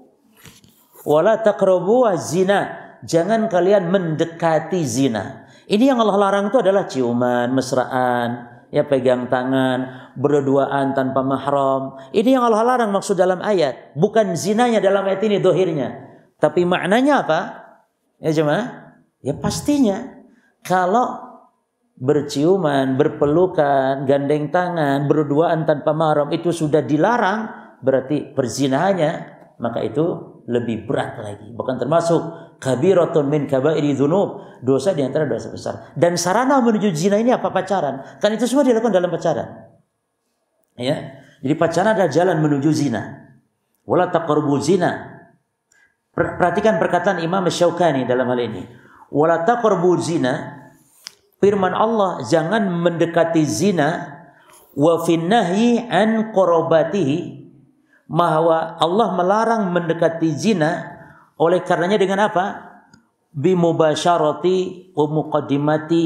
zina. Jangan kalian mendekati zina. Ini yang Allah larang itu adalah ciuman, mesraan, ya, pegang tangan, berduaan tanpa mahram. Ini yang Allah larang maksud dalam ayat. Bukan zinanya dalam ayat ini dohirnya. Tapi maknanya apa? Ya jemaah, ya pastinya kalau berciuman, berpelukan, gandeng tangan, berduaan tanpa mahram itu sudah dilarang, berarti perzinahannya, maka itu lebih berat lagi. Bahkan termasuk kabiratun min kabairi dzunub, dosa di antara dosa besar. Dan sarana menuju zina ini apa? Pacaran. Kan itu semua dilakukan dalam pacaran. Ya. Jadi pacaran adalah jalan menuju zina. Wala taqrabu zina. Perhatikan perkataan Imam Syaukani dalam hal ini. Wala taqrabu zina, firman Allah, jangan mendekati zina, wa fin nahyi an qarabatihi, bahwa Allah melarang mendekati zina oleh karenanya dengan apa? Bimubasyarati wa muqaddimati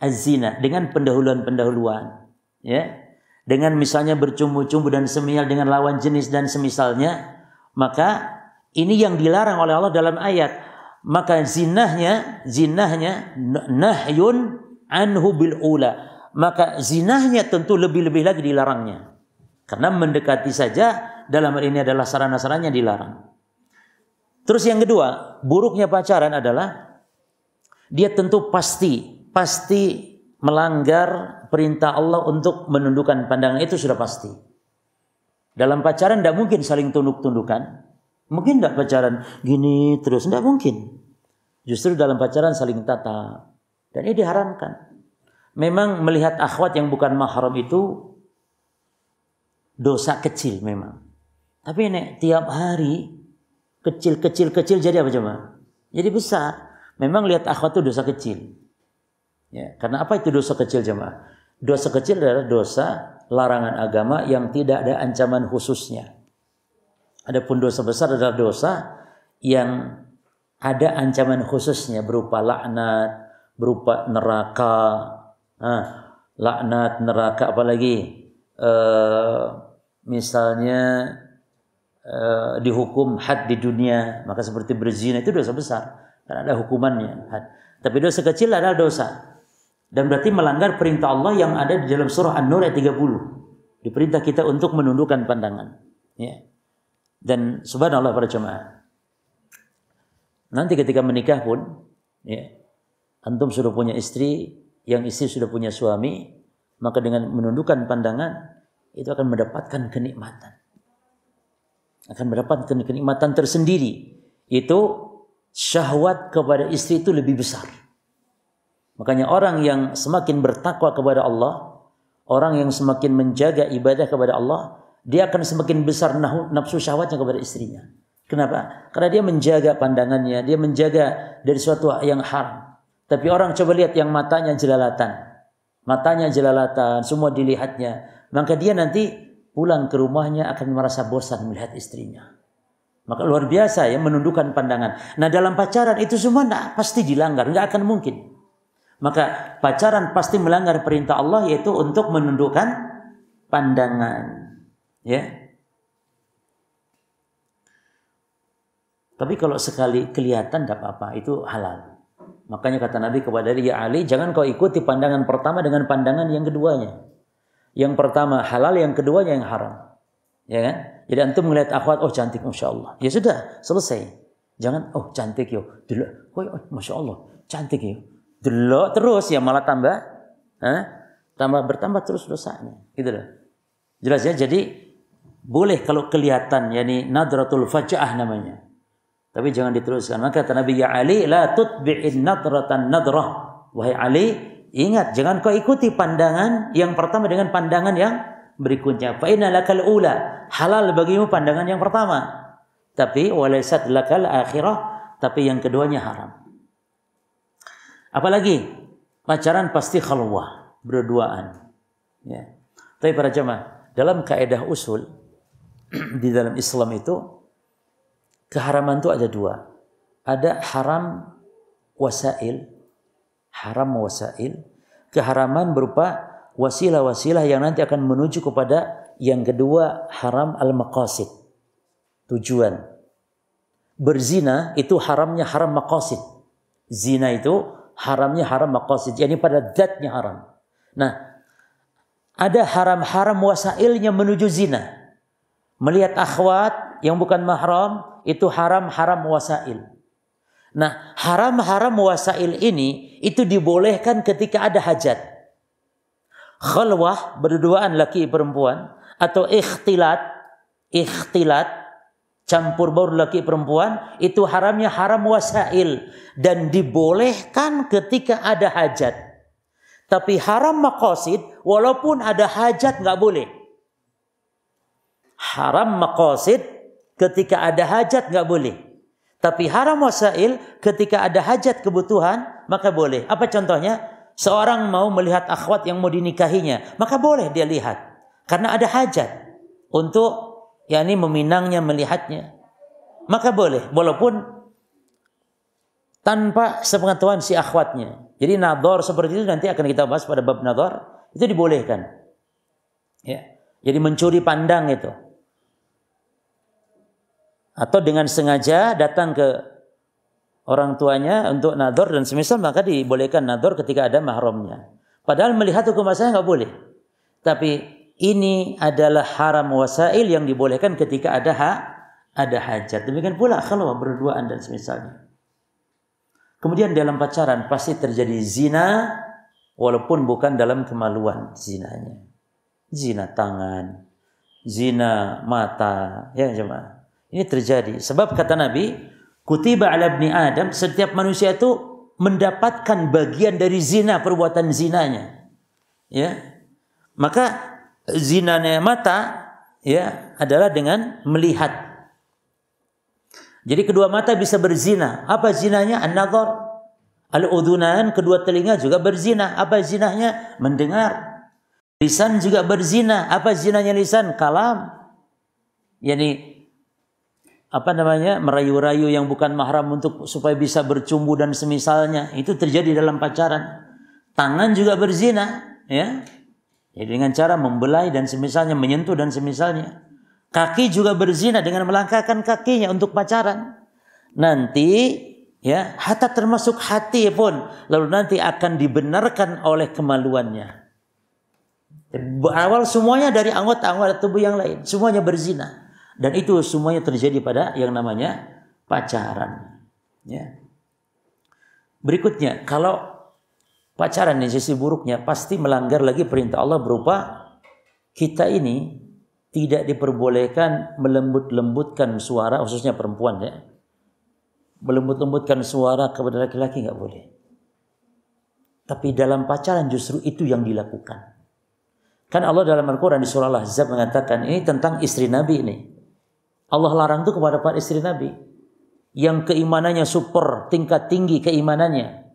az-zina, dengan pendahuluan-pendahuluan, ya. Dengan misalnya bercumbu-cumbu dan semisal dengan lawan jenis dan semisalnya, maka ini yang dilarang oleh Allah dalam ayat. Maka zinahnya nahyun anhu bil ula. Maka zinahnya tentu lebih-lebih lagi dilarangnya. Karena mendekati saja dalam hal ini adalah sarana-sarananya dilarang. Terus yang kedua, buruknya pacaran adalah dia tentu pasti melanggar perintah Allah untuk menundukkan pandangan, itu sudah pasti. Dalam pacaran tidak mungkin saling tunduk-tundukan. Mungkin tidak pacaran gini terus, tidak mungkin. Justru dalam pacaran saling tatap. Dan ini diharamkan. Memang melihat akhwat yang bukan mahram itu dosa kecil memang. Tapi nek tiap hari kecil jadi apa coba? Jadi besar. Memang lihat akhwat itu dosa kecil. Ya, karena apa itu dosa kecil jemaah? Dosa kecil adalah dosa larangan agama yang tidak ada ancaman khususnya. Adapun dosa besar adalah dosa yang ada ancaman khususnya berupa laknat, berupa neraka, laknat, neraka, apalagi misalnya dihukum had di dunia, maka seperti berzina itu dosa besar karena ada hukumannya had. Tapi dosa kecil adalah dosa dan berarti melanggar perintah Allah yang ada di dalam surah An-Nur ayat 30. Diperintah kita untuk menundukkan pandangan. Ya. Dan subhanallah para jemaah, nanti ketika menikah pun, ya, antum sudah punya istri, yang istri sudah punya suami, maka dengan menundukkan pandangan itu akan mendapatkan kenikmatan. Akan mendapatkan kenikmatan tersendiri. Itu syahwat kepada istri itu lebih besar. Makanya orang yang semakin bertakwa kepada Allah, orang yang semakin menjaga ibadah kepada Allah, dia akan semakin besar nafsu syahwatnya kepada istrinya. Kenapa? Karena dia menjaga pandangannya, dia menjaga dari suatu yang haram. Tapi orang coba lihat yang matanya jelalatan, semua dilihatnya, maka dia nanti pulang ke rumahnya akan merasa bosan melihat istrinya. Maka luar biasa ya menundukkan pandangan. Nah dalam pacaran itu semua pasti dilanggar, nggak akan mungkin. Maka pacaran pasti melanggar perintah Allah, yaitu untuk menundukkan pandangan. Ya. Tapi kalau sekali kelihatan tidak apa-apa, itu halal. Makanya kata Nabi kepada dia, ya Ali, jangan kau ikuti pandangan pertama dengan pandangan yang keduanya. Yang pertama halal, yang keduanya yang haram. Ya kan? Jadi antum melihat akhwat, oh cantik, masya Allah. Ya sudah, selesai. Jangan, oh cantik yo, delok, oh masya Allah, cantik yo, delok terus ya malah bertambah terus dosanya. Gitu loh. Jelas ya. Jadi boleh kalau kelihatan, yakni nadratul faja'ah namanya. Tapi jangan diteruskan. Maka kata Nabi, ya Ali, la tutbi'in nadratan nadrah. Wahai Ali, ingat, jangan kau ikuti pandangan yang pertama dengan pandangan yang berikutnya. Fa inna lakal ula, halal bagimu pandangan yang pertama. Tapi walaysat lakal akhirah, tapi yang keduanya haram. Apalagi pacaran pasti khalwah, berduaan. Ya. Tapi para jemaah, dalam kaidah usul di dalam Islam itu keharaman itu ada dua. Ada haram wasail, keharaman berupa wasilah-wasilah yang nanti akan menuju kepada yang kedua, haram al-maqasid, tujuan. Berzina itu haramnya haram maqasid. Zina itu haramnya haram maqasid, yakni pada zatnya haram. Nah, ada haram-haram wasailnya menuju zina. Melihat akhwat yang bukan mahram itu haram-haram wasail. Nah, haram-haram wasail ini itu dibolehkan ketika ada hajat. Khalwah, berduaan laki perempuan, atau ikhtilat, campur baur laki perempuan, itu haramnya haram wasail dan dibolehkan ketika ada hajat. Tapi haram maqasid, walaupun ada hajat nggak boleh. Haram maqasid ketika ada hajat nggak boleh. Tapi haram wasail ketika ada hajat kebutuhan maka boleh. Apa contohnya? Seorang mau melihat akhwat yang mau dinikahinya, maka boleh dia lihat karena ada hajat untuk yakni meminangnya, melihatnya. Maka boleh walaupun tanpa sepengetahuan si akhwatnya. Jadi nadhar seperti itu nanti akan kita bahas pada bab nadhar, itu dibolehkan. Ya. Jadi mencuri pandang itu. Atau dengan sengaja datang ke orang tuanya untuk nadhar dan semisal, maka dibolehkan nadhar ketika ada mahramnya. Padahal melihat hukum asalnya nggak boleh. Tapi ini adalah haram wasail yang dibolehkan ketika ada hajat. Demikian pula kalau berduaan dan semisalnya. Kemudian dalam pacaran pasti terjadi zina walaupun bukan dalam kemaluan zinanya. Zina tangan, zina mata, ya jemaah. Ini terjadi. Sebab kata Nabi, kutiba ala ibni Adam, setiap manusia itu mendapatkan bagian dari zina, perbuatan zinanya. Ya. Maka zinanya mata ya adalah dengan melihat. Jadi kedua mata bisa berzina. Apa zinanya? An-nadhar. Al-udhunan, kedua telinga juga berzina. Apa zinahnya? Mendengar. Lisan juga berzina. Apa zinanya lisan? Kalam. Yani merayu-rayu yang bukan mahram untuk supaya bisa bercumbu dan semisalnya. Itu terjadi dalam pacaran. Tangan juga berzina, ya. Jadi dengan cara membelai dan semisalnya, menyentuh dan semisalnya. Kaki juga berzina dengan melangkahkan kakinya untuk pacaran. Nanti ya, hatta termasuk hati pun lalu nanti akan dibenarkan oleh kemaluannya. Awal semuanya dari anggota-anggota tubuh yang lain, semuanya berzina. Dan itu semuanya terjadi pada yang namanya pacaran. Ya. Berikutnya, kalau pacaran di sisi buruknya pasti melanggar lagi perintah Allah berupa kita ini tidak diperbolehkan melembut-lembutkan suara, khususnya perempuan ya. Melembut-lembutkan suara kepada laki-laki nggak boleh. Tapi dalam pacaran justru itu yang dilakukan. Kan Allah dalam Al-Quran di surah Al-Ahzab mengatakan ini tentang istri Nabi ini. Allah larang itu kepada para istri Nabi yang keimanannya super, tingkat tinggi keimanannya.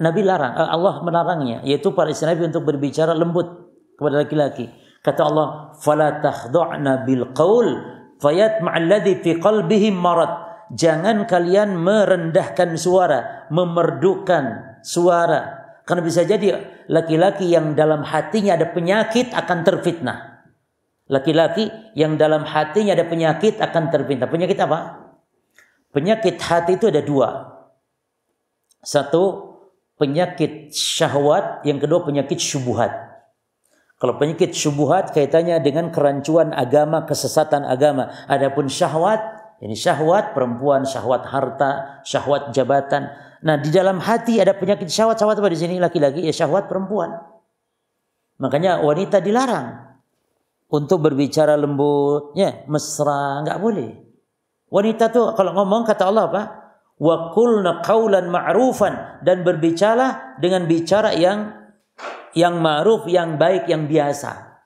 Nabi larang, Allah melarangnya, yaitu para istri Nabi untuk berbicara lembut kepada laki-laki. Kata Allah, "Fala takhdu'na bil qaul fayatma'alladzi fi qalbihi marad." Jangan kalian merendahkan suara, memerdukan suara. Karena bisa jadi laki-laki yang dalam hatinya ada penyakit akan terfitnah. Laki-laki yang dalam hatinya ada penyakit akan terfitnah. Penyakit apa? Penyakit hati itu ada dua. Satu, penyakit syahwat. Yang kedua, penyakit syubuhat. Kalau penyakit syubuhat kaitannya dengan kerancuan agama, kesesatan agama. Adapun syahwat, ini syahwat perempuan, syahwat harta, syahwat jabatan. Nah, di dalam hati ada penyakit syahwat. Syahwat apa di sini? Laki-laki, ya syahwat perempuan. Makanya wanita dilarang untuk berbicara lembut, ya, mesra, enggak boleh. Wanita tuh kalau ngomong kata Allah apa? Wa qulna qaulan ma'rufan, dan berbicara dengan bicara yang ma'ruf, yang baik, yang biasa.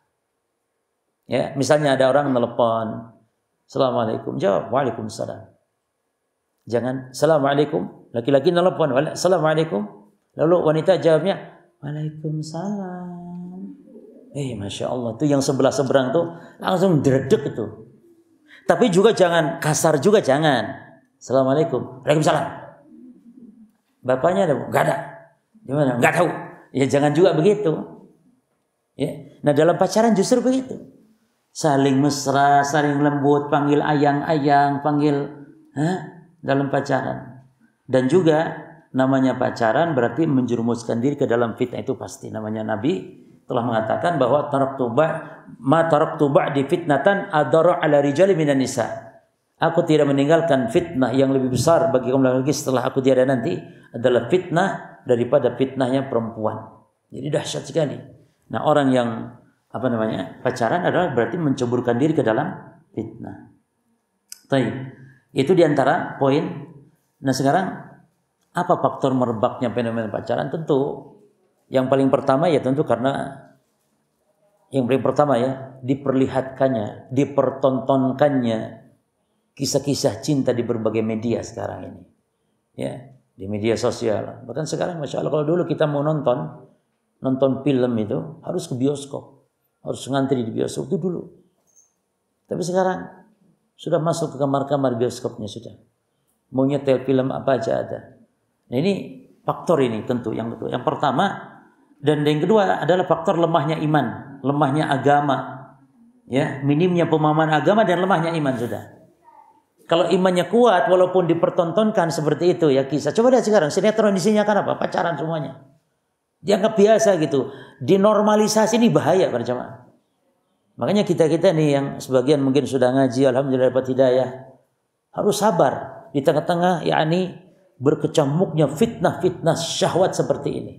Ya, misalnya ada orang telepon, Assalamualaikum, jawab Waalaikumsalam. Jangan Assalamualaikum, laki-laki nelpon Assalamualaikum, lalu wanita jawabnya Waalaikumsalam. Masya Allah, tuh yang sebelah-seberang tuh langsung dredeg itu. Tapi juga jangan kasar juga, jangan. Assalamualaikum, Waalaikumsalam. Bapaknya ada? Enggak ada. Gimana? Enggak tahu. Ya jangan juga begitu. Ya. Nah dalam pacaran justru begitu. Saling mesra, saling lembut, panggil ayang-ayang, panggil dalam pacaran. Dan juga namanya pacaran berarti menjerumuskan diri ke dalam fitnah, itu pasti. Namanya Nabi telah mengatakan bahwa taraktu ba'di fitnatan adara 'ala rijali minan nisa. Aku tidak meninggalkan fitnah yang lebih besar bagi kaum laki-laki setelah aku tiada nanti adalah fitnah daripada fitnahnya perempuan. Jadi dahsyat sekali. Nah, orang yang pacaran adalah berarti menceburkan diri ke dalam fitnah. Baik. Itu diantara poin. Nah sekarang apa faktor merebaknya fenomena pacaran? Tentu yang paling pertama ya tentu karena diperlihatkannya, dipertontonkannya kisah-kisah cinta di berbagai media sekarang ini. Ya, di media sosial. Bahkan sekarang Masya Allah, kalau dulu kita mau nonton film itu harus ke bioskop. Harus ngantri di bioskop itu dulu. Tapi sekarang sudah masuk ke kamar-kamar bioskopnya sudah. Mau nyetel film apa aja ada. Nah ini faktor ini tentu yang pertama, dan yang kedua adalah faktor lemahnya iman, lemahnya agama. Ya, minimnya pemahaman agama dan lemahnya iman sudah. Kalau imannya kuat walaupun dipertontonkan seperti itu ya kisah. Coba lihat sekarang sinetron isinya kan apa? Pacaran semuanya. Dianggap biasa gitu. Dinormalisasi, ini bahaya para jamaah. Makanya kita-kita nih yang sebagian mungkin sudah ngaji, alhamdulillah dapat hidayah, harus sabar di tengah-tengah yakni berkecamuknya fitnah-fitnah syahwat seperti ini.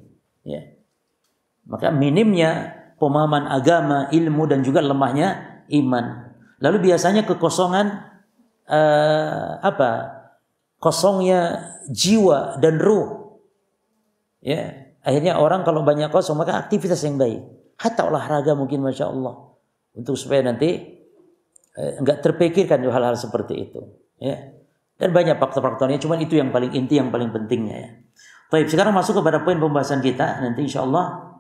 Ya. Maka minimnya pemahaman agama, ilmu dan juga lemahnya iman. Lalu biasanya kekosongan kosongnya jiwa dan ruh. Ya, akhirnya orang kalau banyak kosong maka aktivitas yang baik. Hatta olahraga mungkin Masya Allah. Untuk supaya nanti enggak terpikirkan hal-hal seperti itu. Ya. Dan banyak faktor-faktornya, cuman itu yang paling inti, yang paling pentingnya ya. Baik, sekarang masuk kepada poin pembahasan kita nanti insya Allah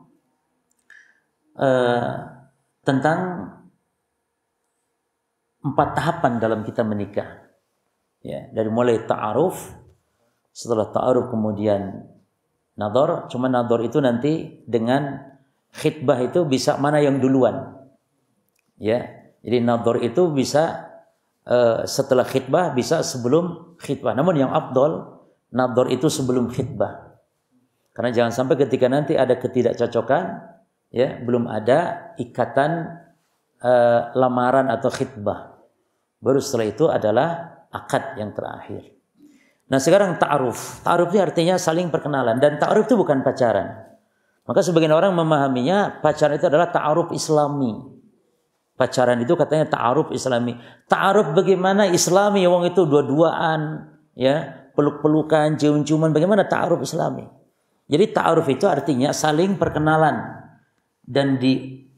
tentang 4 tahapan dalam kita menikah. Ya, dari mulai ta'aruf, setelah ta'aruf kemudian nadhar, cuma nadhar itu nanti dengan khitbah itu bisa mana yang duluan. Ya, jadi nadhar itu bisa setelah khitbah, bisa sebelum khitbah. Namun yang afdal nadhar itu sebelum khitbah. Karena jangan sampai ketika nanti ada ketidakcocokan, ya, belum ada ikatan lamaran atau khitbah. Baru setelah itu adalah akad yang terakhir. Nah, sekarang ta'aruf. Ta'aruf itu artinya saling perkenalan, dan ta'aruf itu bukan pacaran. Maka sebagian orang memahaminya pacaran itu adalah ta'aruf Islami. Pacaran itu katanya ta'aruf Islami. Ta'aruf bagaimana Islami? Wong itu dua-duaan, ya, peluk-pelukan, cium-ciuman. Bagaimana ta'aruf Islami? Jadi ta'aruf itu artinya saling perkenalan, dan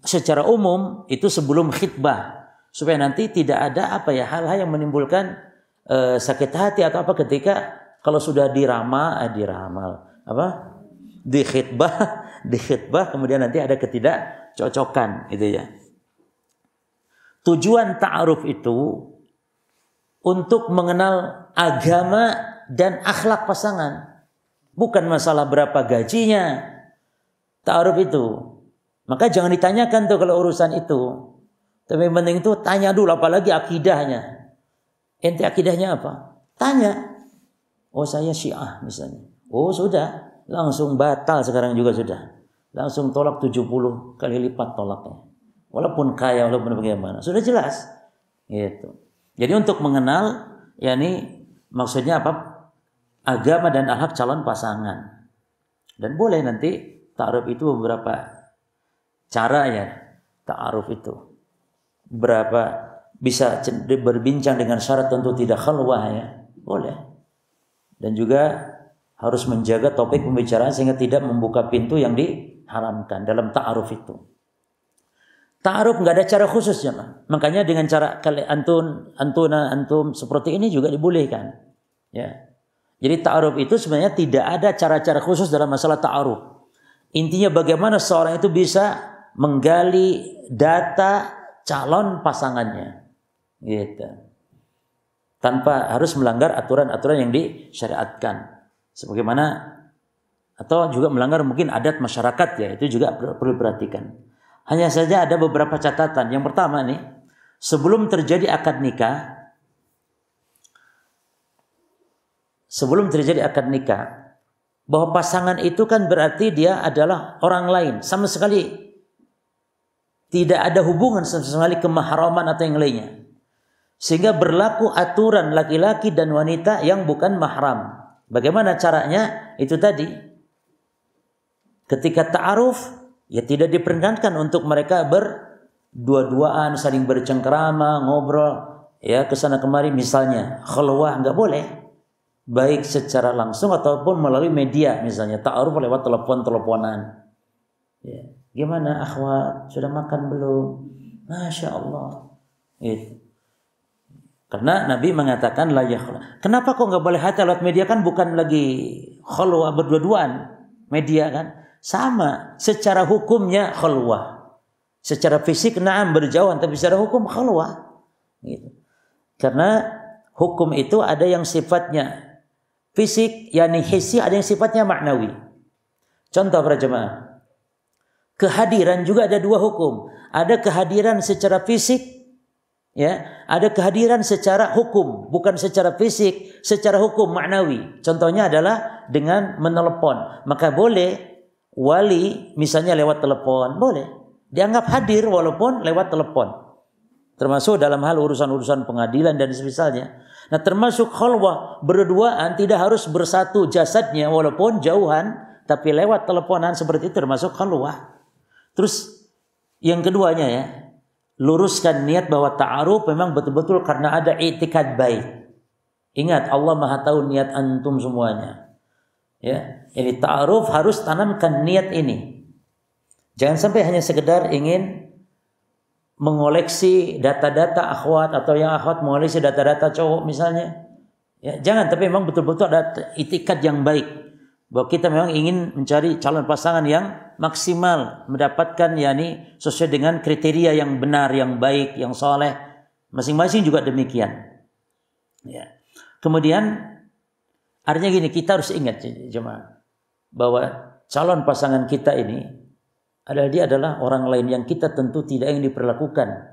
secara umum itu sebelum khitbah, supaya nanti tidak ada hal-hal yang menimbulkan sakit hati atau apa ketika kalau sudah di khitbah kemudian nanti ada ketidakcocokan gitu ya. Tujuan ta'aruf itu untuk mengenal agama dan akhlak pasangan, bukan masalah berapa gajinya. Ta'aruf itu, maka jangan ditanyakan tuh kalau urusan itu. Tapi yang penting itu tanya dulu, apalagi akidahnya. Ente akidahnya apa? Tanya. Oh, saya Syiah misalnya. Oh, sudah, langsung batal sekarang juga sudah. Langsung tolak 70 kali lipat tolaknya. Walaupun kaya, walaupun bagaimana. Sudah jelas. Gitu. Jadi untuk mengenal, yakni maksudnya apa? Agama dan akhlak calon pasangan. Dan boleh nanti ta'aruf itu beberapa cara ya. Ta'aruf itu. Berapa bisa berbincang dengan syarat tentu tidak khalwah ya, boleh. Dan juga harus menjaga topik pembicaraan sehingga tidak membuka pintu yang diharamkan dalam ta'aruf itu. Ta'aruf nggak ada cara khusus ya, makanya dengan cara antum seperti ini juga dibolehkan. Ya. Jadi ta'aruf itu sebenarnya tidak ada cara-cara khusus dalam masalah ta'aruf. Intinya bagaimana seorang itu bisa menggali data calon pasangannya. Gitu. Tanpa harus melanggar aturan-aturan yang disyariatkan. Sebagaimana atau juga melanggar mungkin adat masyarakat ya, itu juga perlu diperhatikan. Hanya saja ada beberapa catatan. Yang pertama nih, sebelum terjadi akad nikah, bahwa pasangan itu kan berarti dia adalah orang lain, sama sekali tidak ada hubungan sama sekali kemahraman atau yang lainnya. Sehingga berlaku aturan laki-laki dan wanita yang bukan mahram. Bagaimana caranya? Itu tadi. Ketika ta'aruf, ya tidak diperkenankan untuk mereka berdua-duaan, saling bercengkerama, ngobrol, ya kesana kemari misalnya. Khalwah enggak boleh. Baik secara langsung ataupun melalui media, misalnya ta'aruf lewat telepon-teleponan. Ya. Gimana akhwat? Sudah makan belum? Masya Allah. Itu. Karena Nabi mengatakan la yakhla. Kenapa kok nggak boleh hati lewat media? Kan bukan lagi khalwah berdua-duaan. Media kan sama. Secara hukumnya khalwah. Secara fisik na'am berjauhan, tapi secara hukum khalwah. Gitu. Karena hukum itu ada yang sifatnya fisik, yakni hissi, ada yang sifatnya maknawi. Contoh para jemaah. Kehadiran juga ada dua hukum. Ada kehadiran secara fisik, ya, ada kehadiran secara hukum, bukan secara fisik, secara hukum maknawi. Contohnya adalah dengan menelepon. Maka boleh wali misalnya lewat telepon, boleh dianggap hadir walaupun lewat telepon. Termasuk dalam hal urusan-urusan pengadilan dan semisalnya. Nah, termasuk khalwah berduaan tidak harus bersatu jasadnya walaupun jauhan, tapi lewat teleponan seperti itu termasuk khalwah. Terus yang keduanya ya, luruskan niat bahwa ta'aruf memang betul-betul karena ada i'tikad baik. Ingat, Allah Maha tahu niat antum semuanya. Ya, ini ta'aruf harus tanamkan niat ini. Jangan sampai hanya sekedar ingin mengoleksi data-data akhwat atau yang akhwat mengoleksi data-data cowok misalnya. Ya, jangan, tapi memang betul-betul ada i'tikad yang baik bahwa kita memang ingin mencari calon pasangan yang maksimal, mendapatkan yakni sesuai dengan kriteria yang benar, yang baik, yang soleh. Masing-masing juga demikian. Ya. Kemudian artinya gini, kita harus ingat jemaah bahwa calon pasangan kita ini dia adalah orang lain yang kita tentu tidak ingin diperlakukan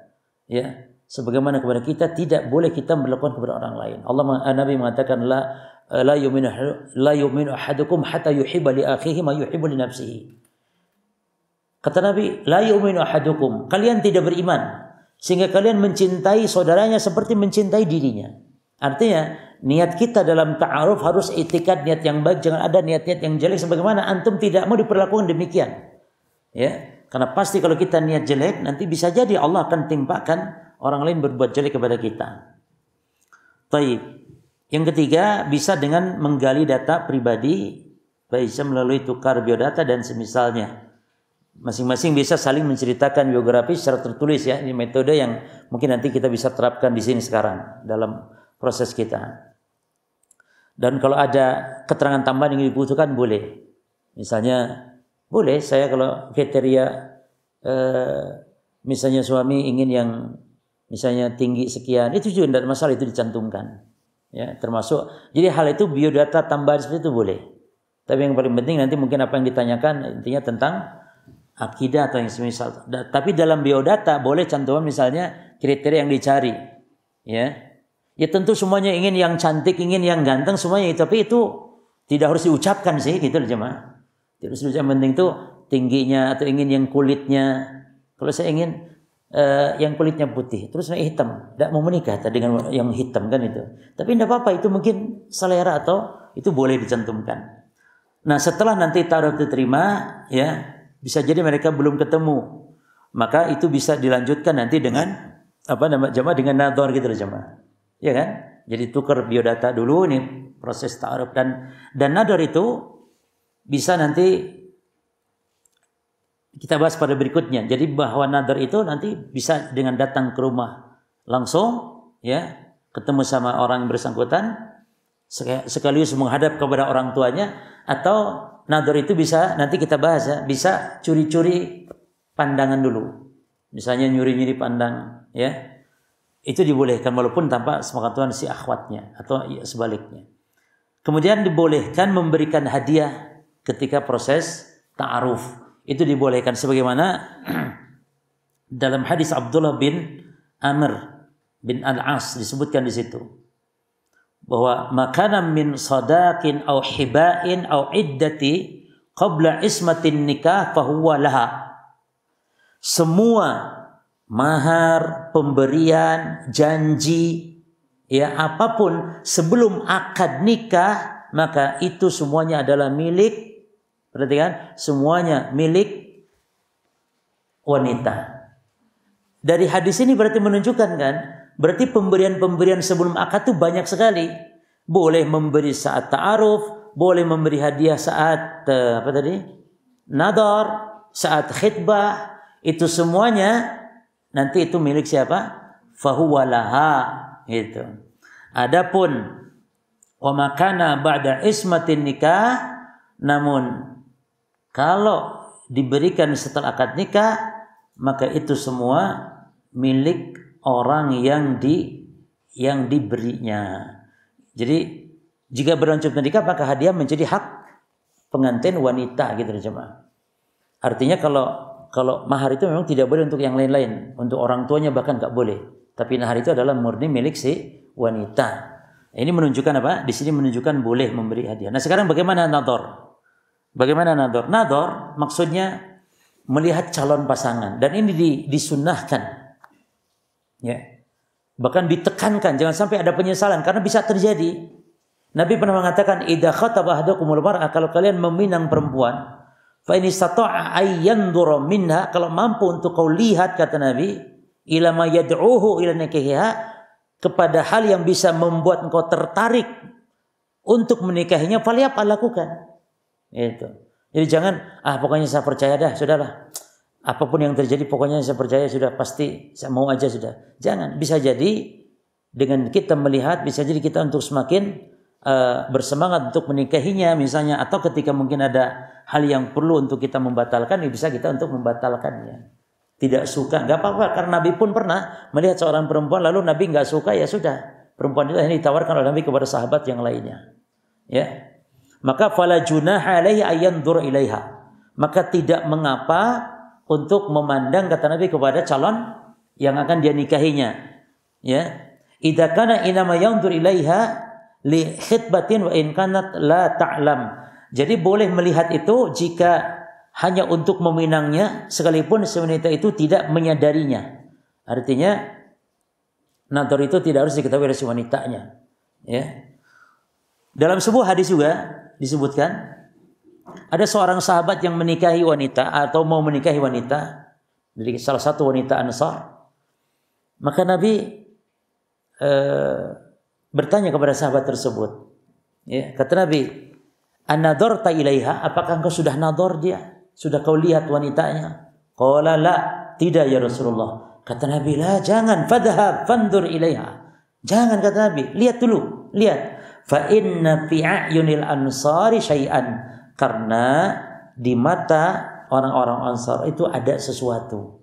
ya sebagaimana kepada kita, tidak boleh kita berlakukan kepada orang lain. Nabi mengatakan la yu'minu ahadukum hatta yuhibba li akhihi ma yuhibbu li nafsihi. Kata Nabi, la yu'minu ahadukum, kalian tidak beriman sehingga kalian mencintai saudaranya seperti mencintai dirinya. Artinya niat kita dalam ta'aruf harus i'tikad niat yang baik, jangan ada niat-niat yang jelek sebagaimana antum tidak mau diperlakukan demikian. Ya, karena pasti kalau kita niat jelek nanti bisa jadi Allah akan timpakan orang lain berbuat jelek kepada kita. Baik. Yang ketiga, bisa dengan menggali data pribadi, bisa melalui tukar biodata dan semisalnya. Masing-masing bisa saling menceritakan biografi secara tertulis ya. Ini metode yang mungkin nanti kita bisa terapkan di sini sekarang dalam proses kita. Dan kalau ada keterangan tambahan yang dibutuhkan boleh. Misalnya boleh saya kalau kriteria misalnya suami ingin yang misalnya tinggi sekian, itu juga tidak masalah, itu dicantumkan. Ya, termasuk jadi hal itu biodata tambahan seperti itu boleh. Tapi yang paling penting nanti mungkin apa yang ditanyakan intinya tentang akidah atau yang semisal. Tapi dalam biodata boleh cantuman misalnya kriteria yang dicari. Ya. Ya tentu semuanya ingin yang cantik, ingin yang ganteng semuanya, tapi itu tidak harus diucapkan sih gitu loh jemaah. Terus yang penting itu tingginya atau ingin yang kulitnya. Kalau saya ingin yang kulitnya putih, terus hitam, tidak mau menikah dengan yang hitam kan itu. Tapi tidak apa-apa, itu mungkin selera atau itu boleh dicantumkan. Nah setelah nanti ta'aruf diterima, ya bisa jadi mereka belum ketemu, maka itu bisa dilanjutkan nanti dengan jemaah dengan nadhar gitu loh jemaah, ya kan? Jadi tukar biodata dulu nih proses ta'aruf dan nadhar itu bisa nanti kita bahas pada berikutnya. Jadi bahwa nadhar itu nanti bisa dengan datang ke rumah langsung, ya, ketemu sama orang yang bersangkutan, sekaligus menghadap kepada orang tuanya, atau nadhar itu bisa nanti kita bahas ya, bisa curi-curi pandangan dulu. Misalnya nyuri-nyuri pandang, ya, itu dibolehkan walaupun tanpa sepengetahuan si akhwatnya atau ya, sebaliknya. Kemudian dibolehkan memberikan hadiah ketika proses ta'aruf, itu dibolehkan sebagaimana dalam hadis Abdullah bin Amr bin Al-As disebutkan di situ bahwa makanan min sadaqin au hibain au iddati qabla ismatin nikah fahuwa laha. Semua mahar, pemberian, janji, ya apapun sebelum akad nikah maka itu semuanya adalah milik. Perhatikan, semuanya milik wanita. Dari hadis ini berarti menunjukkan kan, berarti pemberian-pemberian sebelum akad itu banyak sekali. Boleh memberi saat ta'aruf, boleh memberi hadiah saat nadhar, saat khitbah, itu semuanya nanti itu milik siapa? Fahuwa laha, gitu. Adapun wa makana ba'da ismatin nikah, namun kalau diberikan setelah akad nikah, maka itu semua milik orang yang diberinya. Jadi jika berlanjut menikah maka hadiah menjadi hak pengantin wanita gitu jemaah. Artinya kalau mahar itu memang tidak boleh untuk yang lain-lain, untuk orang tuanya bahkan enggak boleh. Tapi mahar itu adalah murni milik si wanita. Ini menunjukkan apa? Di sini menunjukkan boleh memberi hadiah. Nah, sekarang bagaimana nadhar? Bagaimana nadhar? Nadhar maksudnya melihat calon pasangan, dan ini disunnahkan. Ya. Bahkan ditekankan jangan sampai ada penyesalan karena bisa terjadi. Nabi pernah mengatakan idza khataba ahadukumul mar'ah, kalau kalian meminang perempuan, fa in istata'a ay yanzura minha, kalau mampu untuk kau lihat kata Nabi, ila ma yad'uhu ila nikahiha, kepada hal yang bisa membuat engkau tertarik untuk menikahinya, falyaf'al, lakukan. Itu. Jadi jangan pokoknya saya percaya dah, sudahlah. Apapun yang terjadi pokoknya saya percaya sudah, pasti saya mau aja sudah. Jangan. Bisa jadi dengan kita melihat, bisa jadi kita untuk semakin bersemangat untuk menikahinya misalnya, atau ketika mungkin ada hal yang perlu untuk kita membatalkan, bisa kita untuk membatalkannya. Tidak suka, nggak apa-apa, karena Nabi pun pernah melihat seorang perempuan lalu Nabi nggak suka, ya sudah, perempuan itu akhirnya ditawarkan oleh Nabi kepada sahabat yang lainnya. Ya, maka fala junaha alaihi ayandur ilaiha, maka tidak mengapa untuk memandang, kata Nabi, kepada calon yang akan dia nikahinya. Ya, idza kana inama yandur ilaiha li khitbatin wa in kanat la ta'lam. Jadi boleh melihat itu jika hanya untuk meminangnya, sekalipun si wanita itu tidak menyadarinya. Artinya nador itu tidak harus diketahui oleh si wanitanya. Ya. Dalam sebuah hadis juga disebutkan ada seorang sahabat yang menikahi wanita atau mau menikahi wanita dari salah satu wanita Ansar. Maka Nabi bertanya kepada sahabat tersebut. Ya, kata Nabi, "An-nadharta ilaiha?" Apakah engkau sudah nador dia? Sudah kau lihat wanitanya? Qala la, tidak ya Rasulullah. Kata Nabi, la, jangan, fadhhab fandur ilaiha. Jangan, kata Nabi, lihat dulu, lihat. Fa inna fi a'yunil ansari syai'an, karena di mata orang-orang Ansar itu ada sesuatu.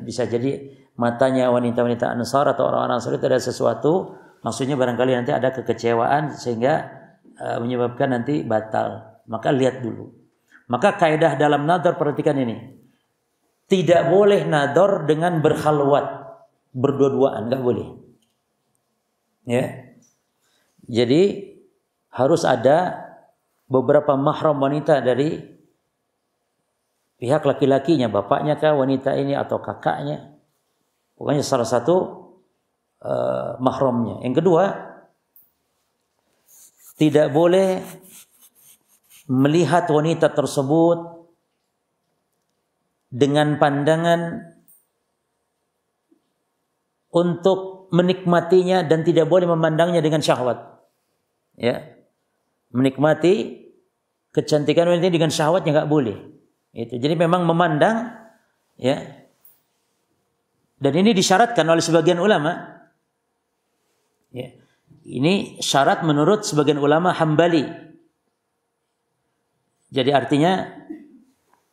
Bisa jadi matanya wanita-wanita Ansar atau orang-orang Ansar itu ada sesuatu, maksudnya barangkali nanti ada kekecewaan sehingga menyebabkan nanti batal. Maka lihat dulu. Maka kaidah dalam nador, perhatikan ini. Tidak boleh nador dengan berkhalwat, berdua-duaan, enggak boleh. Ya. Jadi harus ada beberapa mahram wanita dari pihak laki-lakinya, bapaknya kah wanita ini atau kakaknya. Pokoknya salah satu mahramnya. Yang kedua, tidak boleh melihat wanita tersebut dengan pandangan untuk menikmatinya dan tidak boleh memandangnya dengan syahwat. Ya, menikmati kecantikan wanita dengan syahwatnya nggak boleh. Itu. Jadi memang memandang, ya. Dan ini disyaratkan oleh sebagian ulama. Ya. Ini syarat menurut sebagian ulama Hambali. Jadi artinya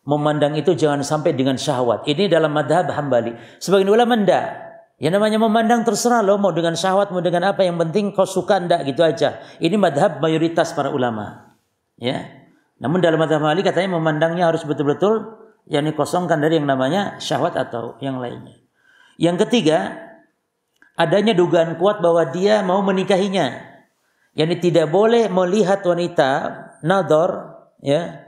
memandang itu jangan sampai dengan syahwat. Ini dalam madhab Hambali. Sebagian ulama enggak. Yang namanya memandang terserah lo, mau dengan syahwat, mau dengan apa, yang penting kau suka, enggak, gitu aja. Ini madhab mayoritas para ulama. Ya. Namun dalam madhab Hambali katanya memandangnya harus betul-betul yang dikosongkan dari yang namanya syahwat atau yang lainnya. Yang ketiga, adanya dugaan kuat bahwa dia mau menikahinya. Yani tidak boleh melihat wanita nador, ya,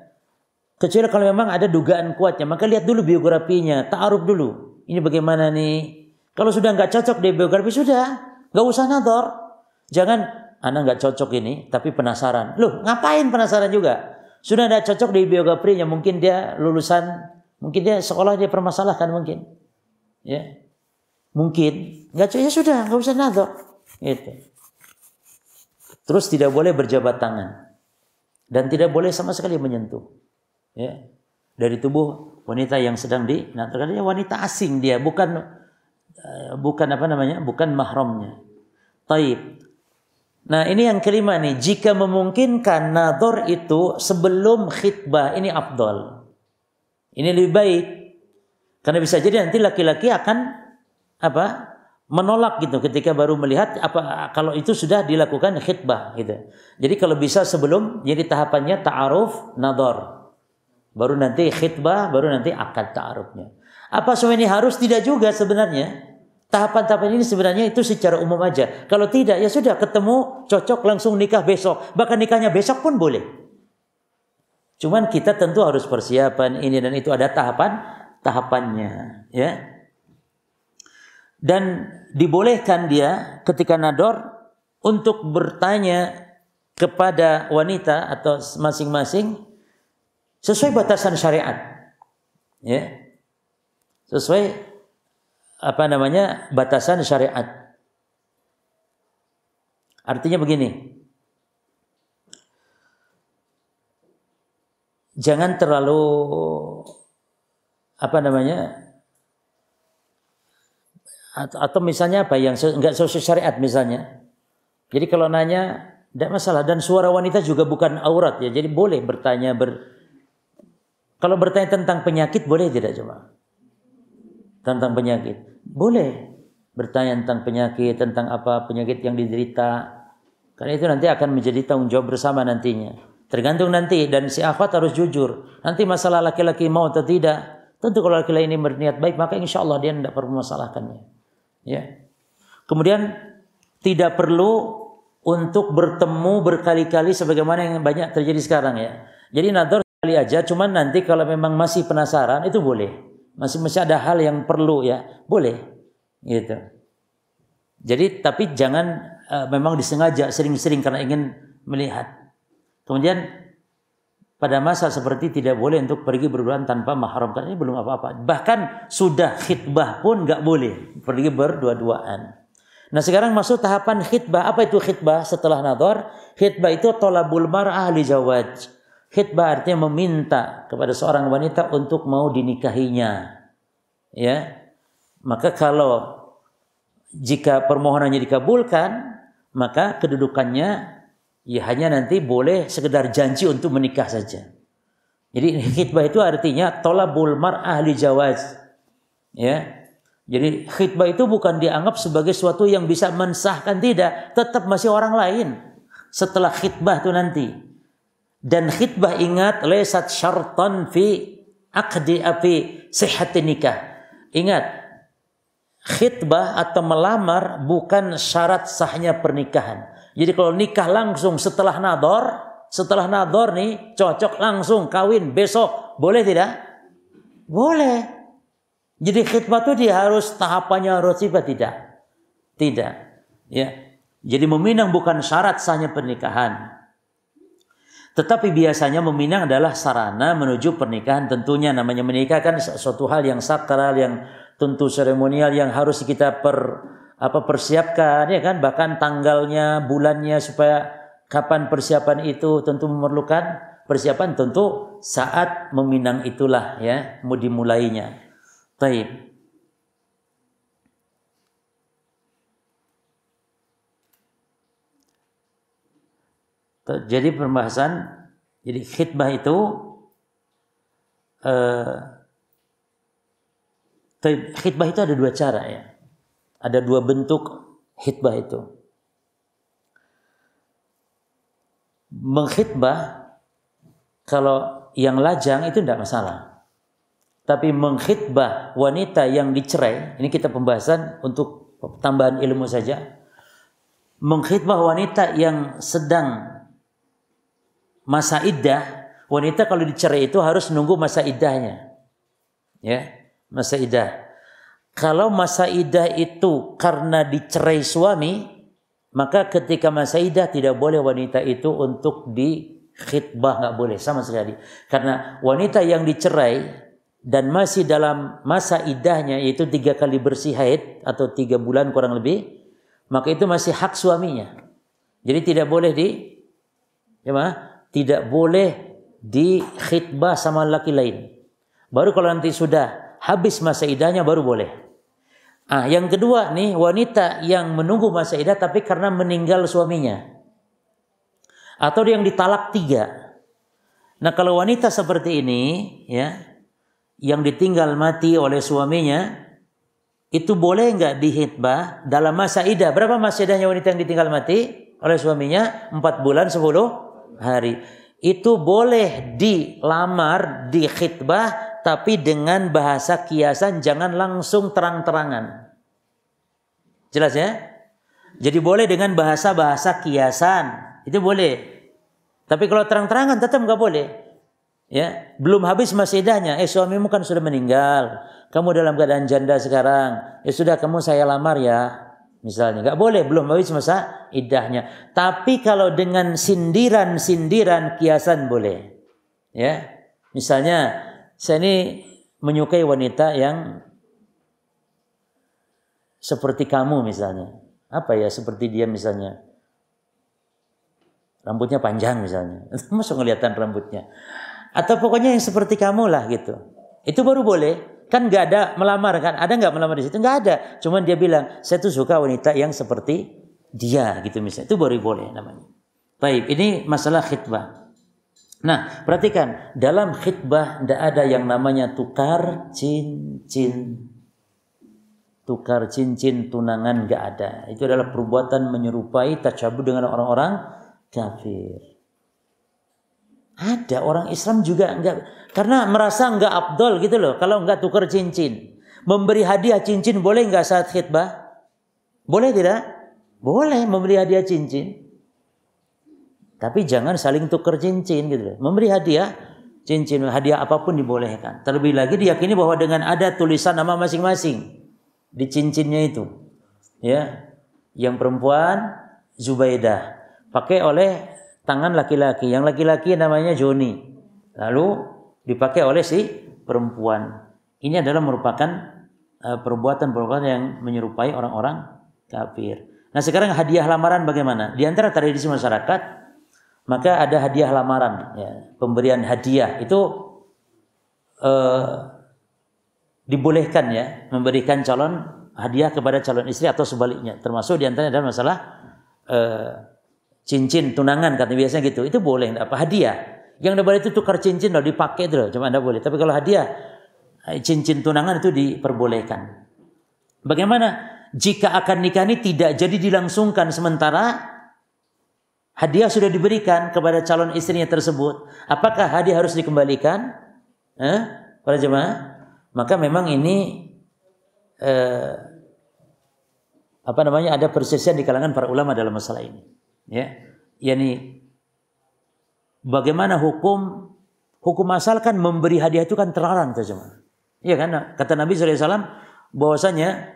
kecuali kalau memang ada dugaan kuatnya. Maka lihat dulu biografinya, ta'aruf dulu. Ini bagaimana nih? Kalau sudah nggak cocok di biografi, sudah nggak usah nador. Jangan, anak nggak cocok ini, tapi penasaran. Loh, ngapain penasaran juga? Sudah nggak cocok di biografinya, mungkin dia lulusan, mungkin dia sekolah dia permasalahkan mungkin, ya, mungkin nggak cocok, ya sudah nggak usah nador. Itu. Terus tidak boleh berjabat tangan. Dan tidak boleh sama sekali menyentuh, ya, dari tubuh wanita yang sedang karena wanita asing, dia bukan apa namanya, bukan mahramnya. Taib. Nah ini yang kelima nih, jika memungkinkan nador itu sebelum khitbah, ini afdal. Ini lebih baik, karena bisa jadi nanti laki-laki akan apa? Menolak gitu ketika baru melihat, apa kalau itu sudah dilakukan khitbah gitu. Jadi kalau bisa sebelum, jadi tahapannya ta'aruf, nador, baru nanti khitbah, baru nanti akad ta'arufnya. Apa semua ini harus? Tidak juga sebenarnya. Tahapan-tahapan ini sebenarnya itu secara umum aja. Kalau tidak, ya sudah, ketemu cocok langsung nikah besok, bahkan nikahnya besok pun boleh. Cuman kita tentu harus persiapan ini dan itu, ada tahapannya, ya. Dan dibolehkan dia ketika nador untuk bertanya kepada wanita atau masing-masing sesuai batasan syariat, ya, sesuai batasan syariat. Artinya begini, jangan terlalu atau misalnya yang enggak sesuai syariat misalnya. Jadi kalau nanya tidak masalah, dan suara wanita juga bukan aurat ya. Jadi boleh bertanya kalau bertanya tentang penyakit boleh tidak coba? Tentang penyakit boleh bertanya tentang penyakit, tentang apa penyakit yang diderita. Karena itu nanti akan menjadi tanggung jawab bersama nantinya. Tergantung nanti, dan si akhwat harus jujur. Nanti masalah laki-laki mau atau tidak, tentu kalau laki-laki ini berniat baik maka insya Allah dia tidak perlu masalahkannya. Ya. Kemudian tidak perlu untuk bertemu berkali-kali sebagaimana yang banyak terjadi sekarang ya. Jadi nador sekali aja, cuman nanti kalau memang masih penasaran itu boleh. Masih ada hal yang perlu ya, boleh. Gitu. Jadi tapi jangan memang disengaja sering-sering karena ingin melihat. Kemudian pada masa seperti tidak boleh untuk pergi berduaan tanpa mahram, karena ini belum apa-apa. Bahkan sudah khitbah pun nggak boleh pergi berdua-duaan. Nah sekarang masuk tahapan khitbah. Apa itu khitbah setelah nadhar? Khitbah itu tolabul mar'ah li zawaj. Khitbah artinya meminta kepada seorang wanita untuk mau dinikahinya. Ya, maka kalau jika permohonannya dikabulkan, maka kedudukannya ya hanya nanti boleh sekedar janji untuk menikah saja. Jadi khitbah itu artinya tolabul mar'ah li zawaj. Ya. Jadi khitbah itu bukan dianggap sebagai suatu yang bisa mensahkan, tidak, tetap masih orang lain setelah khitbah itu nanti. Dan khitbah ingat laysat syartan fi aqdi api sihhatin nikah. Ingat, khitbah atau melamar bukan syarat sahnya pernikahan. Jadi kalau nikah langsung setelah nadhar nih cocok langsung kawin besok, boleh tidak? Boleh. Jadi khitbah itu dia harus tahapannya harus tidak? Tidak. Ya. Jadi meminang bukan syarat sahnya pernikahan. Tetapi biasanya meminang adalah sarana menuju pernikahan. Tentunya namanya menikah kan suatu hal yang sakral, yang tentu seremonial, yang harus kita persiapkan ya kan, bahkan tanggalnya, bulannya, supaya kapan persiapan itu tentu memerlukan persiapan, tentu saat meminang itulah ya mau dimulainya. Baik. Jadi pembahasan, jadi khitbah itu khitbah itu ada dua cara ya. Ada dua bentuk khitbah itu. Mengkhitbah kalau yang lajang itu tidak masalah. Tapi mengkhitbah wanita yang dicerai, ini kita pembahasan untuk tambahan ilmu saja. Mengkhitbah wanita yang sedang masa iddah, wanita kalau dicerai itu harus nunggu masa iddahnya. Ya, masa iddah. Kalau masa iddah itu karena dicerai suami, maka ketika masa iddah tidak boleh wanita itu untuk dikhitbah, nggak boleh sama sekali. Karena wanita yang dicerai dan masih dalam masa iddahnya, yaitu 3 kali bersih haid atau 3 bulan kurang lebih, maka itu masih hak suaminya. Jadi tidak boleh tidak boleh dikhitbah sama laki lain. Baru kalau nanti sudah habis masa iddahnya baru boleh. Yang kedua nih, wanita yang menunggu masa iddah tapi karena meninggal suaminya, atau yang ditalak 3. Nah kalau wanita seperti ini ya, yang ditinggal mati oleh suaminya, itu boleh nggak dikhitbah dalam masa iddah? Berapa masa iddahnya wanita yang ditinggal mati oleh suaminya? 4 bulan 10 hari. Itu boleh dilamar, dikhitbah, tapi dengan bahasa kiasan, jangan langsung terang-terangan. Jelas ya? Jadi boleh dengan bahasa-bahasa kiasan, itu boleh. Tapi kalau terang-terangan tetap nggak boleh. Ya, belum habis masa iddahnya, suamimu kan sudah meninggal, kamu dalam keadaan janda sekarang, ya sudah kamu saya lamar ya, misalnya, nggak boleh, belum habis masa iddahnya. Tapi kalau dengan sindiran kiasan boleh, ya, misalnya saya ini menyukai wanita yang seperti kamu misalnya. Apa ya seperti dia misalnya? Rambutnya panjang misalnya. Masuk kelihatan rambutnya. Atau pokoknya yang seperti kamu lah gitu. Itu baru boleh. Kan nggak ada melamar kan? Ada nggak melamar di situ? Nggak ada. Cuman dia bilang, saya tuh suka wanita yang seperti dia gitu misalnya. Itu baru boleh namanya. Baik, ini masalah khitbah. Nah, perhatikan. Dalam khitbah tidak ada yang namanya tukar cincin. Tukar cincin tunangan nggak ada. Itu adalah perbuatan menyerupai tacabuh dengan orang-orang kafir. Ada orang Islam juga enggak, karena merasa enggak afdol gitu loh kalau enggak tukar cincin. Memberi hadiah cincin boleh enggak saat khitbah? Boleh tidak? Boleh memberi hadiah cincin. Tapi jangan saling tukar cincin gitu loh. Memberi hadiah cincin, hadiah apapun dibolehkan. Terlebih lagi diyakini bahwa dengan ada tulisan nama masing-masing di cincinnya itu. Ya. Yang perempuan Zubaidah. Pakai oleh tangan laki-laki. Yang laki-laki namanya Joni. Lalu dipakai oleh si perempuan. Ini adalah merupakan perbuatan-perbuatan yang menyerupai orang-orang kafir. Nah sekarang hadiah lamaran bagaimana? Di antara tradisi masyarakat, maka ada hadiah lamaran. Ya, pemberian hadiah itu dibolehkan ya. Memberikan calon hadiah kepada calon istri atau sebaliknya. Termasuk di antaranya adalah masalah cincin tunangan katanya biasanya gitu. Itu boleh apa hadiah. Yang tidak boleh itu tukar cincin loh dipakai itu loh, cuma tidak boleh. Tapi kalau hadiah cincin tunangan itu diperbolehkan. Bagaimana jika akad nikah ini tidak jadi dilangsungkan sementara hadiah sudah diberikan kepada calon istrinya tersebut? Apakah hadiah harus dikembalikan? Para jemaah? Maka memang ini ada perselisihan di kalangan para ulama dalam masalah ini. Ya, yakni bagaimana hukum asalkan memberi hadiah itu kan terlarang terjemah. Iya kan? Kata Nabi SAW bahwasanya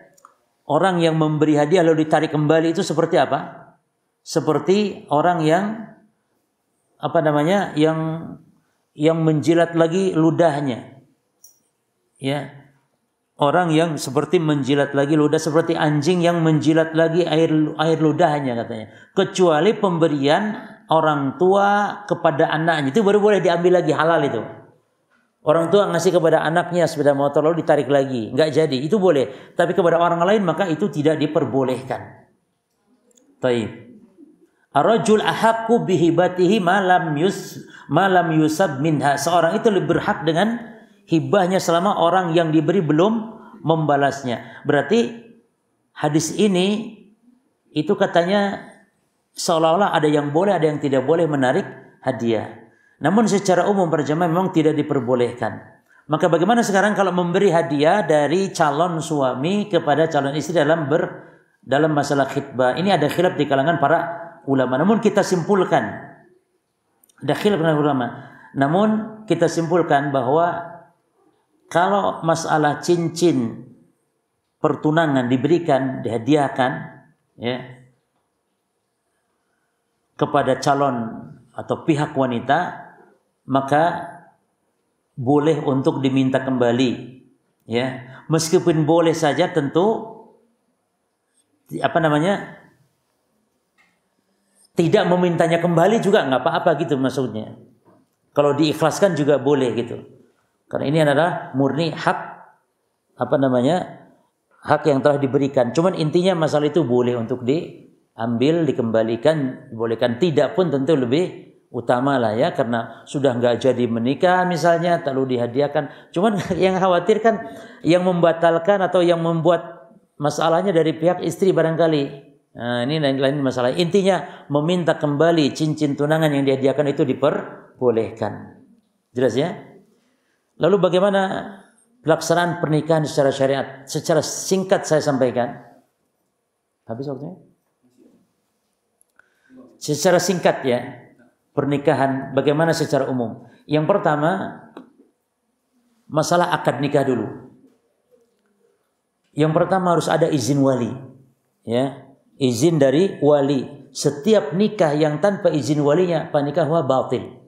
orang yang memberi hadiah lalu ditarik kembali itu seperti apa? Seperti orang yang yang menjilat lagi ludahnya. Ya. Orang yang seperti menjilat lagi ludah, seperti anjing yang menjilat lagi air ludahnya katanya. Kecuali pemberian orang tua kepada anaknya itu baru boleh diambil lagi, halal itu. Orang tua ngasih kepada anaknya sepeda motor lalu ditarik lagi, nggak jadi, itu boleh. Tapi kepada orang lain maka itu tidak diperbolehkan. Taib. Ar-rajul ahaqqu bihibatihi malam yusab minha. Seorang itu lebih berhak dengan hibahnya selama orang yang diberi belum membalasnya. Berarti hadis ini itu katanya seolah-olah ada yang boleh, ada yang tidak boleh menarik hadiah. Namun secara umum para jemaah memang tidak diperbolehkan. Maka bagaimana sekarang kalau memberi hadiah dari calon suami kepada calon istri dalam masalah khitbah? Ini ada khilaf di kalangan para ulama. Namun kita simpulkan, ada khilaf dengan ulama. Namun kita simpulkan bahwa kalau masalah cincin pertunangan diberikan, dihadiahkan ya, kepada calon atau pihak wanita, maka boleh untuk diminta kembali ya. Meskipun boleh saja tentu tidak memintanya kembali juga nggak apa-apa gitu maksudnya. Kalau diikhlaskan juga boleh gitu. Karena ini adalah murni hak hak yang telah diberikan. Cuman intinya masalah itu boleh untuk diambil, dikembalikan, bolehkan. Tidak pun tentu lebih utama lah ya, karena sudah nggak jadi menikah misalnya, lalu dihadiahkan. Cuman yang khawatir kan yang membatalkan atau yang membuat masalahnya dari pihak istri barangkali. Nah, ini lain masalah. Intinya meminta kembali cincin tunangan yang dihadiahkan itu diperbolehkan. Jelas ya? Lalu bagaimana pelaksanaan pernikahan secara syariat? Secara singkat saya sampaikan. Habis waktunya? Secara singkat ya, pernikahan bagaimana secara umum? Yang pertama, masalah akad nikah dulu. Yang pertama harus ada izin wali. Ya, izin dari wali. Setiap nikah yang tanpa izin walinya, nikah batil.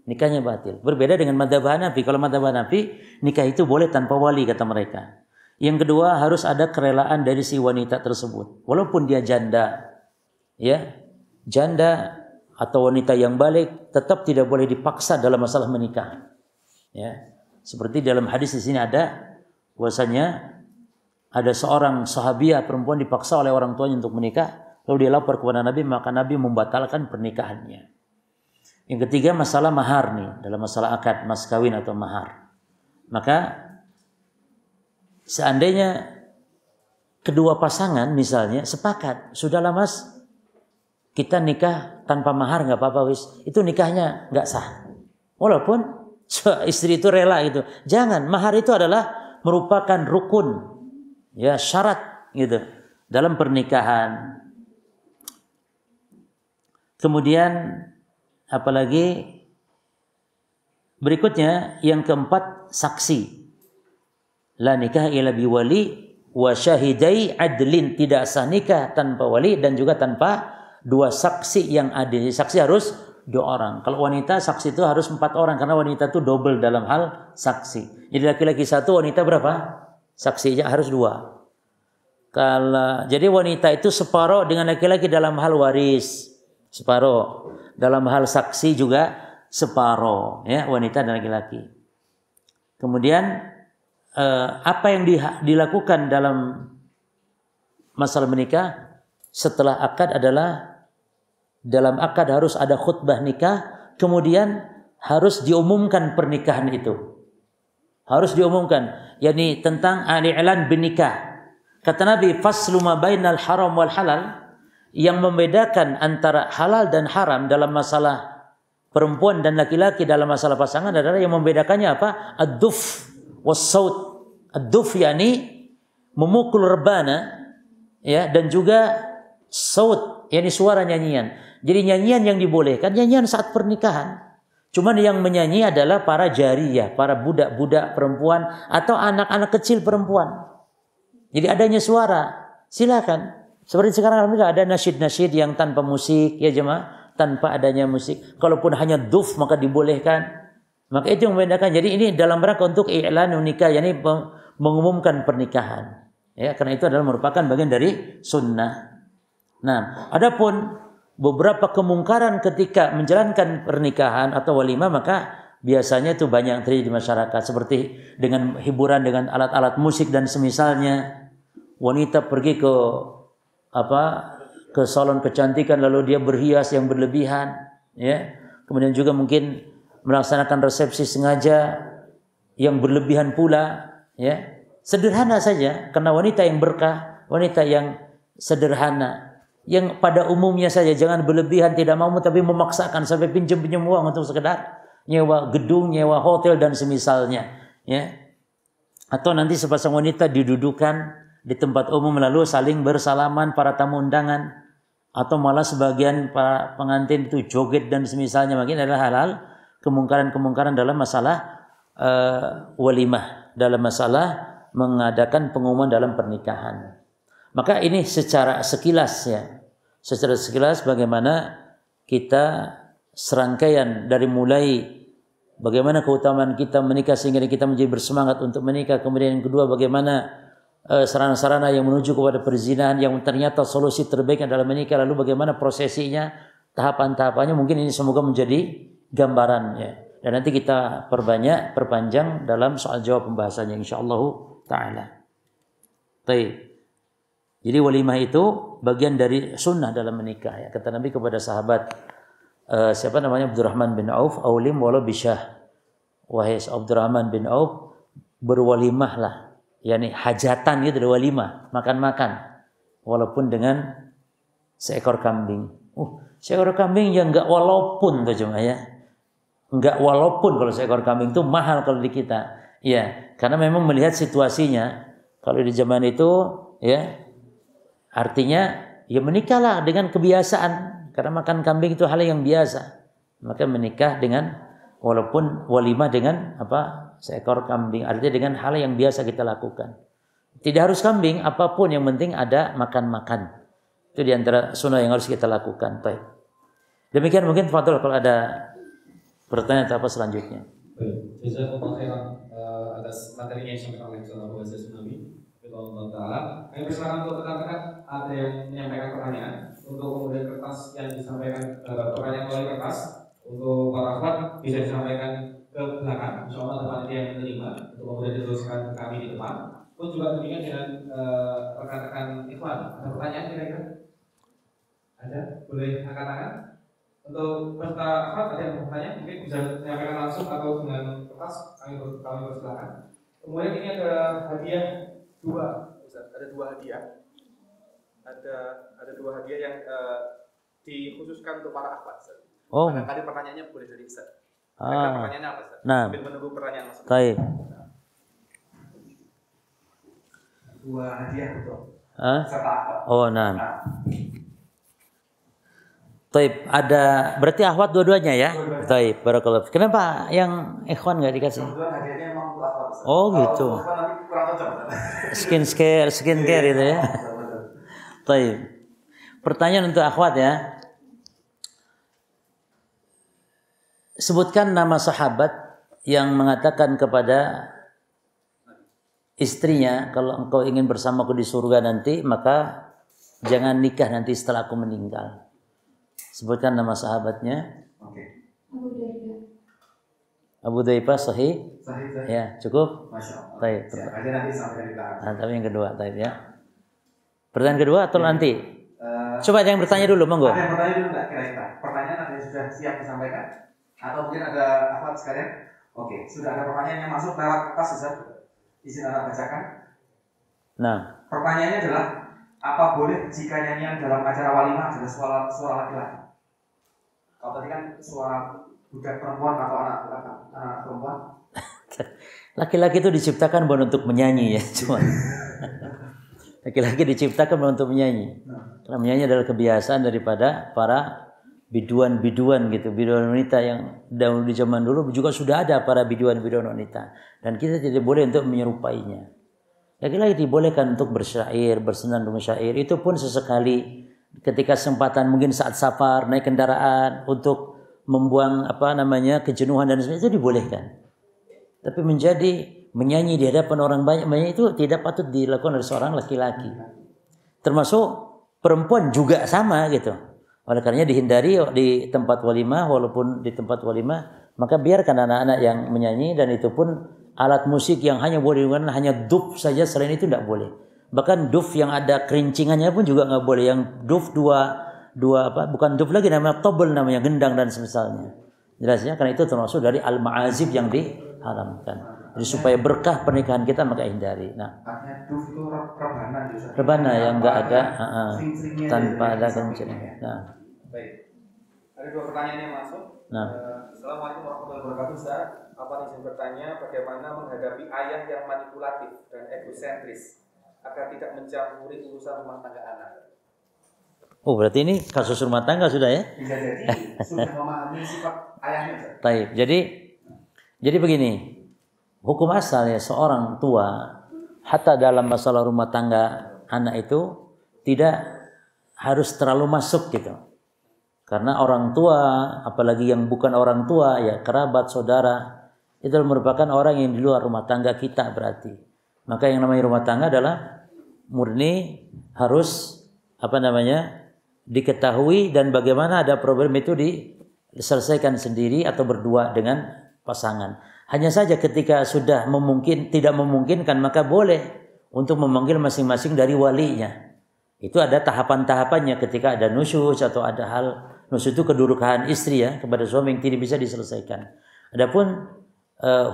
Nikahnya batil. Berbeda dengan mazhab Hanafi. Kalau mazhab Hanafi, nikah itu boleh tanpa wali kata mereka. Yang kedua, harus ada kerelaan dari si wanita tersebut. Walaupun dia janda, ya, janda atau wanita yang balik tetap tidak boleh dipaksa dalam masalah menikah. Ya. Seperti dalam hadis di sini ada bahwasanya ada seorang sahabiah perempuan dipaksa oleh orang tuanya untuk menikah, lalu dia lapor kepada Nabi, maka Nabi membatalkan pernikahannya. Yang ketiga, masalah mahar nih, dalam masalah akad mas kawin atau mahar. Maka seandainya kedua pasangan misalnya sepakat, sudahlah mas, kita nikah tanpa mahar nggak apa-apa wis, itu nikahnya nggak sah. Walaupun istri itu rela gitu. Jangan, mahar itu adalah merupakan rukun, ya, syarat gitu dalam pernikahan. Kemudian apalagi berikutnya yang keempat, saksi. La nikah illa biwali wa syahidai adlin, tidak sah nikah tanpa wali dan juga tanpa dua saksi yang adil. Saksi harus 2 orang. Kalau wanita saksi itu harus 4 orang karena wanita itu double dalam hal saksi. Jadi laki-laki 1, wanita berapa? Saksinya harus 2. Kalau jadi wanita itu separuh dengan laki-laki dalam hal waris, separuh. Dalam hal saksi juga separuh, ya, wanita dan laki-laki. Kemudian apa yang dilakukan dalam masalah menikah setelah akad adalah dalam akad harus ada khutbah nikah, kemudian harus diumumkan pernikahan itu. Harus diumumkan, yakni tentang al-i'lan bin nikah. Kata Nabi, faslu ma bainal haram wal halal, yang membedakan antara halal dan haram dalam masalah perempuan dan laki-laki dalam masalah pasangan adalah yang membedakannya apa? Ad-duf was-saut. Ad-duf yakni memukul rebana, ya, dan juga saut yakni suara nyanyian. Jadi nyanyian yang dibolehkan nyanyian saat pernikahan. Cuman yang menyanyi adalah para jariyah, para budak-budak perempuan atau anak-anak kecil perempuan. Jadi adanya suara, silakan. Seperti sekarang alhamdulillah ada nasyid-nasyid yang tanpa musik, ya jemaah, tanpa adanya musik. Kalaupun hanya duf maka dibolehkan. Maka itu yang membedakan. Jadi ini dalam rangka untuk i'lan nikah, yakni mengumumkan pernikahan. Ya, karena itu adalah merupakan bagian dari sunnah. Nah, adapun beberapa kemungkaran ketika menjalankan pernikahan atau walimah, maka biasanya itu banyak yang terjadi di masyarakat, seperti dengan hiburan dengan alat-alat musik dan semisalnya. Wanita pergi ke salon kecantikan lalu dia berhias yang berlebihan, ya. Kemudian juga mungkin melaksanakan resepsi sengaja yang berlebihan pula, ya. Sederhana saja karena wanita yang berkah, wanita yang sederhana, yang pada umumnya saja, jangan berlebihan, tidak mau tapi memaksakan sampai pinjam uang untuk sekedar nyewa gedung, nyewa hotel dan semisalnya, ya. Atau nanti sepasang wanita didudukan di tempat umum lalu saling bersalaman para tamu undangan, atau malah sebagian para pengantin itu joget dan semisalnya. Makin adalah halal kemungkaran-kemungkaran dalam masalah walimah, dalam masalah mengadakan pengumuman dalam pernikahan. Maka ini secara sekilas, ya, secara sekilas bagaimana kita serangkaian dari mulai bagaimana keutamaan kita menikah sehingga kita menjadi bersemangat untuk menikah. Kemudian yang kedua, bagaimana sarana-sarana yang menuju kepada perzinahan yang ternyata solusi terbaik adalah menikah. Lalu bagaimana prosesinya, tahapan-tahapannya. Mungkin ini semoga menjadi gambarannya. Dan nanti kita perpanjang dalam soal jawab pembahasannya insyaallah ta'ala. Baik. Jadi walimah itu bagian dari sunnah dalam menikah, ya. Kata Nabi kepada sahabat siapa namanya, Abdurrahman bin Auf, aulim walau bisyah. Wahai Abdurrahman bin Auf, berwalimahlah. Yani hajatan gitu, walimah, makan-makan walaupun dengan seekor kambing. Seekor kambing yang enggak walaupun tuh cuma, ya. Enggak walaupun, kalau seekor kambing itu mahal kalau di kita. Ya, karena memang melihat situasinya. Kalau di zaman itu, ya, artinya ya menikahlah dengan kebiasaan, karena makan kambing itu hal yang biasa. Maka menikah dengan walaupun walimah dengan apa? Seekor kambing, artinya dengan hal yang biasa kita lakukan. Tidak harus kambing, apapun yang penting ada makan-makan. Itu diantara sunnah yang harus kita lakukan. Baik. Demikian mungkin Fadl kalau ada pertanyaan atau apa selanjutnya. Baik, jazakumullah khairan atas materi yang disampaikan oleh Bapak Tsunami. Kalau taala, kami persilakan untuk rekan-rekan ada yang menyampaikan pertanyaan untuk kemudian kertas yang disampaikan pertanyaan melalui kertas untuk para akhwat bisa disampaikan ke belakang. Insya Allah ada panitia yang menerima untuk kemudian diteruskan ke kami di depan. Pun juga demikian dengan rekan-rekan ikhwan. Ada pertanyaan kira-kira? Ada? Boleh angkat tangan? Untuk peserta akhwat ada yang bertanya mungkin bisa menyampaikan langsung atau dengan kertas. Kami persilakan. Kemudian ini ada hadiah dua, ada dua hadiah, ada dua hadiah yang dikhususkan untuk para akhwat. Oh. Barangkali pertanyaannya boleh dari Ustaz. Pertanyaannya apa Ustaz? Nah. Sambil menunggu pertanyaan masuk. Baik. Dua hadiah untuk peserta akhwat. Oh, nah. Taib, ada berarti akhwat dua-duanya ya? Taib, barakallahu. Kenapa yang ikhwan enggak dikasih? Hadiahnya emang untuk akhwat. Oh, gitu. Skincare itu ya. Taib. Pertanyaan untuk akhwat ya. Sebutkan nama sahabat yang mengatakan kepada istrinya, kalau engkau ingin bersamaku di surga nanti, maka jangan nikah nanti setelah aku meninggal. Sebutkan nama sahabatnya. Oke. Abu Dhaifah sahih? Sahih. Ya, cukup? Masya Allah. Taib. Aja nanti sampai di belakang. Nah, tapi yang kedua, taib ya. Pertanyaan kedua atau nanti? Coba ada yang bertanya dulu, monggo. Ada yang bertanya dulu enggak kira-kira? Pertanyaan ada yang sudah siap disampaikan? Atau mungkin ada akhwat sekalian? Oke, sudah ada pertanyaan yang masuk lewat kertas Ustaz. Izin Anda bacakan. Nah, pertanyaannya adalah apa boleh jika nyanyian dalam acara walimah adalah suara laki-laki? Kalau tadi kan suara budak perempuan atau anak perempuan. Laki-laki itu diciptakan bukan untuk menyanyi ya, cuma laki-laki diciptakan bukan untuk menyanyi. Karena menyanyi adalah kebiasaan daripada para biduan-biduan gitu, biduan wanita yang dahulu di zaman dulu juga sudah ada para biduan-biduan wanita, dan kita tidak boleh untuk menyerupainya. Laki-laki dibolehkan untuk bersyair, bersenandung syair, itu pun sesekali ketika kesempatan mungkin saat safar, naik kendaraan untuk membuang kejenuhan dan sebagainya, itu dibolehkan. Tapi menyanyi di hadapan orang banyak itu tidak patut dilakukan oleh seorang laki-laki. Termasuk perempuan juga sama gitu. Oleh karenanya dihindari di tempat walimah, walaupun di tempat walimah maka biarkan anak-anak yang menyanyi, dan itu pun alat musik yang hanya boleh digunakan hanya duf saja, selain itu tidak boleh. Bahkan duf yang ada kerincingannya pun juga nggak boleh. Yang duf bukan duf lagi, namanya tobel, namanya gendang dan semisalnya. Jelasnya karena itu termasuk dari al-ma'azib yang diharamkan. Jadi supaya berkah pernikahan kita maka hindari. Nah, duf itu rebana, rebana yang nggak ada tanpa ada kencing. Nah, baik. Ada dua pertanyaan yang masuk. Nah. Assalamualaikum warahmatullahi wabarakatuh. Ustaz, apa izin bertanya bagaimana menghadapi ayah yang manipulatif dan egosentris agar tidak mencampuri urusan rumah tangga anak? Oh, berarti ini kasus rumah tangga sudah ya? Bisa jadi sudah memahami sifat ayahnya. Taib. Jadi begini, hukum asalnya seorang tua hatta dalam masalah rumah tangga anak itu tidak harus terlalu masuk gitu. Karena orang tua, apalagi yang bukan orang tua ya kerabat, saudara, itu merupakan orang yang di luar rumah tangga kita berarti. Maka yang namanya rumah tangga adalah murni harus diketahui, dan bagaimana ada problem itu diselesaikan sendiri atau berdua dengan pasangan. Hanya saja ketika sudah tidak memungkinkan, maka boleh untuk memanggil masing-masing dari walinya. Itu ada tahapan-tahapannya. Ketika ada nusyuz atau ada hal, nusyuz itu kedurhakaan istri ya kepada suami yang tidak bisa diselesaikan. Adapun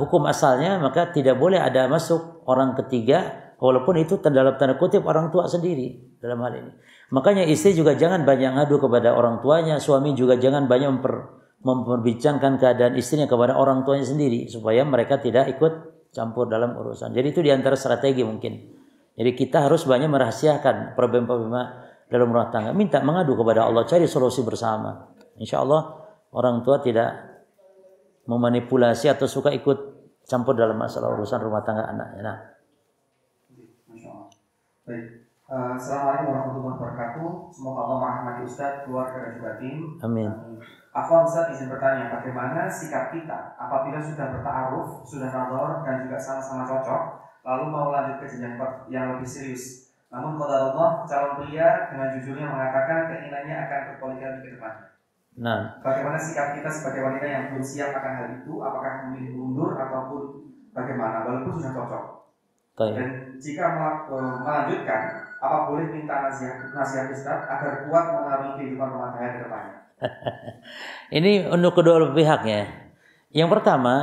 hukum asalnya maka tidak boleh ada masuk orang ketiga, walaupun itu dalam tanda kutip orang tua sendiri dalam hal ini. Makanya istri juga jangan banyak ngadu kepada orang tuanya, suami juga jangan banyak memperbincangkan keadaan istrinya kepada orang tuanya sendiri, supaya mereka tidak ikut campur dalam urusan. Jadi itu diantara strategi mungkin. Jadi kita harus banyak merahasiakan problem-problem dalam rumah tangga. Minta mengadu kepada Allah, cari solusi bersama. Insya Allah orang tua tidak memanipulasi atau suka ikut campur dalam masalah urusan rumah tangga anaknya. Nah. Masya Allah. Baik. Assalamualaikum warahmatullahi wabarakatuh. Semoga Allah merahmati Ustaz, keluarga dan juga tim. Amin. Afwan Ustaz izin bertanya, bagaimana sikap kita apabila sudah berta'aruf, sudah nazar dan juga sama-sama cocok, lalu mau lanjut ke jenjang yang lebih serius. Namun qadarullah, calon pria dengan jujurnya mengatakan keinginannya akan berpoligami ke depan. Nah, bagaimana sikap kita sebagai wanita yang belum siap akan hal itu? Apakah memilih mundur ataupun bagaimana? Walaupun sudah cocok. Dan jika melanjutkan, apa boleh minta nasihat Ustaz agar kuat mengalami kehidupan rumah tangga ke depannya? Ini untuk kedua pihaknya. Yang pertama,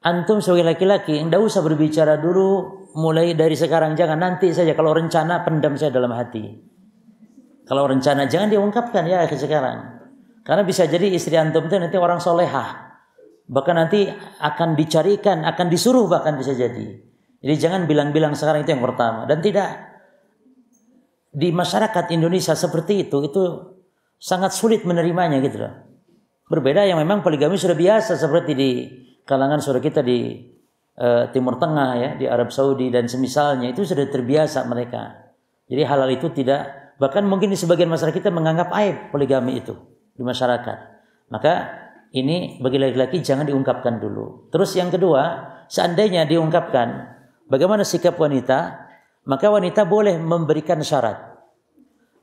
antum sebagai laki-laki tidak usah berbicara dulu mulai dari sekarang, jangan, nanti saja. Kalau rencana pendam saya dalam hati. Kalau rencana jangan diungkapkan ya sekarang. Karena bisa jadi istri antum itu nanti orang solehah. Bahkan nanti akan dicarikan, akan disuruh bahkan bisa jadi. Jadi jangan bilang-bilang sekarang, itu yang pertama. Dan tidak, di masyarakat Indonesia seperti itu sangat sulit menerimanya gitu loh. Berbeda yang memang poligami sudah biasa seperti di kalangan saudara kita di Timur Tengah ya, di Arab Saudi dan semisalnya, itu sudah terbiasa mereka. Jadi halal itu tidak, bahkan mungkin di sebagian masyarakat kita menganggap aib poligami itu di masyarakat. Maka ini bagi laki-laki jangan diungkapkan dulu. Terus yang kedua, seandainya diungkapkan, bagaimana sikap wanita? Maka wanita boleh memberikan syarat.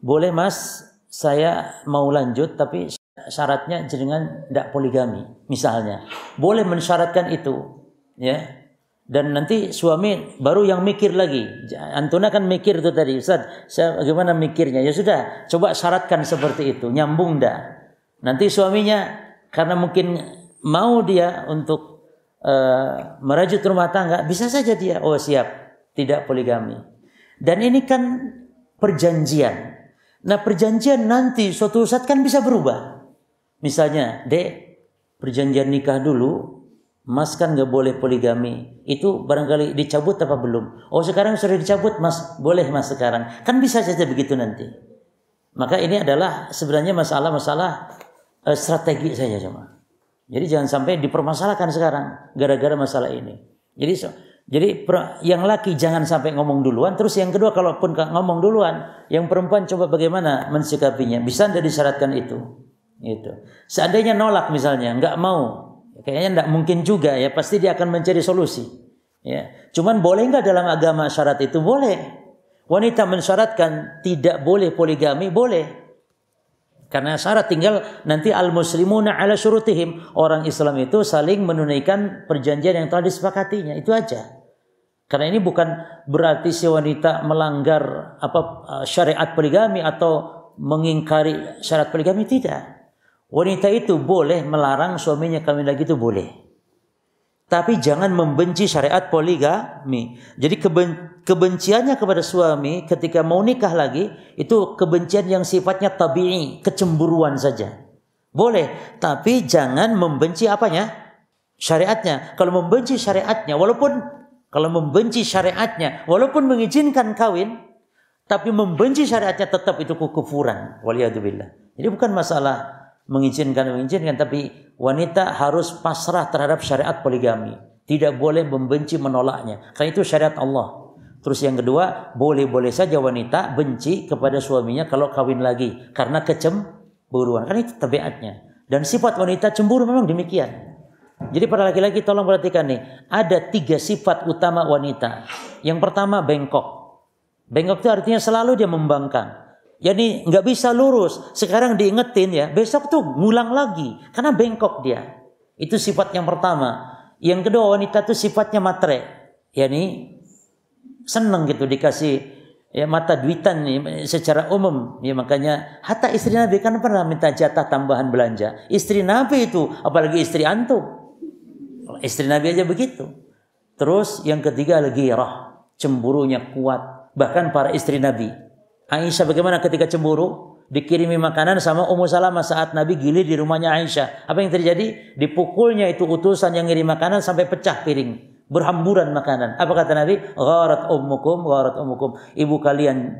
Boleh, Mas, saya mau lanjut tapi syaratnya jenengan tidak poligami misalnya. Boleh mensyaratkan itu, ya. Dan nanti suami baru yang mikir lagi. Antuna kan mikir itu tadi, Ustaz, saya bagaimana mikirnya? Ya sudah, coba syaratkan seperti itu, nyambung dah. Nanti suaminya karena mungkin mau dia untuk merajut rumah tangga, bisa saja dia, oh siap, tidak poligami. Dan ini kan perjanjian. Nah, perjanjian nanti suatu saat kan bisa berubah. Misalnya, Dek, perjanjian nikah dulu, Mas kan gak boleh poligami. Itu barangkali dicabut apa belum? Oh, sekarang sudah dicabut, Mas. Boleh, Mas, sekarang. Kan bisa saja begitu nanti. Maka ini adalah sebenarnya masalah strategi saja cuma. Jadi jangan sampai dipermasalahkan sekarang gara-gara masalah ini. Jadi yang laki jangan sampai ngomong duluan. Terus yang kedua, kalaupun ngomong duluan, yang perempuan coba bagaimana mensikapinya. Bisa tidak disyaratkan itu? Gitu. Seandainya nolak misalnya, nggak mau, kayaknya nggak mungkin juga ya. Pasti dia akan mencari solusi. Ya. Cuman boleh nggak dalam agama syarat itu? Boleh. Wanita mensyaratkan tidak boleh poligami, boleh. Karena syarat tinggal nanti al-muslimuna ala syurutihim. Orang Islam itu saling menunaikan perjanjian yang telah disepakatinya. Itu aja. Karena ini bukan berarti si wanita melanggar syariat poligami atau mengingkari syarat poligami, tidak. Wanita itu boleh melarang suaminya kawin lagi, itu boleh. Tapi jangan membenci syariat poligami. Jadi kebenciannya kepada suami ketika mau nikah lagi, itu kebencian yang sifatnya tabi'i, kecemburuan saja. Boleh, tapi jangan membenci apanya? Syariatnya. Kalau membenci syariatnya, walaupun mengizinkan kawin, tapi membenci syariatnya, tetap itu kekufuran. Waliyadzubillah. Jadi bukan masalah mengizinkan, tapi wanita harus pasrah terhadap syariat poligami. Tidak boleh membenci, menolaknya. Karena itu syariat Allah. Terus yang kedua, boleh-boleh saja wanita benci kepada suaminya kalau kawin lagi. Karena kecemburuan. Karena itu tabiatnya. Dan sifat wanita cemburu memang demikian. Jadi para laki-laki tolong perhatikan nih. Ada 3 sifat utama wanita. Yang pertama, bengkok. Bengkok itu artinya selalu dia membangkang. Jadi nggak bisa lurus. Sekarang diingetin ya, besok tuh ngulang lagi karena bengkok dia. Itu sifat yang pertama. Yang kedua, wanita tuh sifatnya matre. Yani seneng gitu dikasih ya mata duitan nih secara umum. Ya makanya hatta istri Nabi kan pernah minta jatah tambahan belanja. Istri Nabi itu, apalagi istri antum. Istri Nabi aja begitu. Terus yang ketiga, al-ghirah, cemburunya kuat. Bahkan para istri Nabi. Aisyah bagaimana ketika cemburu? Dikirimi makanan sama Ummu Salamah saat Nabi gilir di rumahnya Aisyah. Apa yang terjadi? Dipukulnya itu utusan yang ngirim makanan sampai pecah piring. Berhamburan makanan. Apa kata Nabi? Gharat ummukum. Ibu kalian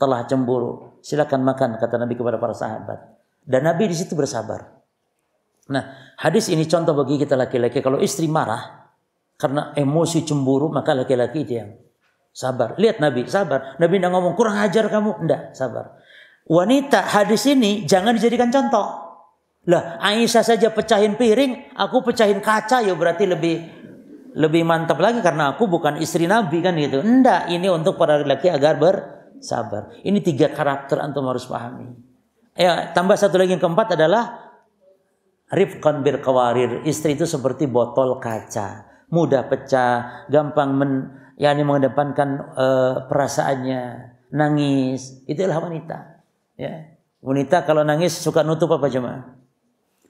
telah cemburu. Silakan makan, kata Nabi kepada para sahabat. Dan Nabi di situ bersabar. Nah, hadis ini contoh bagi kita laki-laki. Kalau istri marah karena emosi cemburu, maka laki-laki diam. Sabar. Lihat Nabi, sabar. Nabi tidak ngomong, kurang ajar kamu. Tidak, sabar. Wanita, hadis ini jangan dijadikan contoh. Lah, Aisyah saja pecahin piring, aku pecahin kaca, ya berarti lebih mantap lagi karena aku bukan istri Nabi kan gitu. Enggak, ini untuk para laki agar bersabar. Ini 3 karakter antum harus pahami. Ya, tambah satu lagi yang keempat adalah rifqan bil qawarir. Istri itu seperti botol kaca, mudah pecah, gampang mengedepankan perasaannya, nangis. Itulah wanita. Ya. Wanita kalau nangis suka nutup apa jemaah?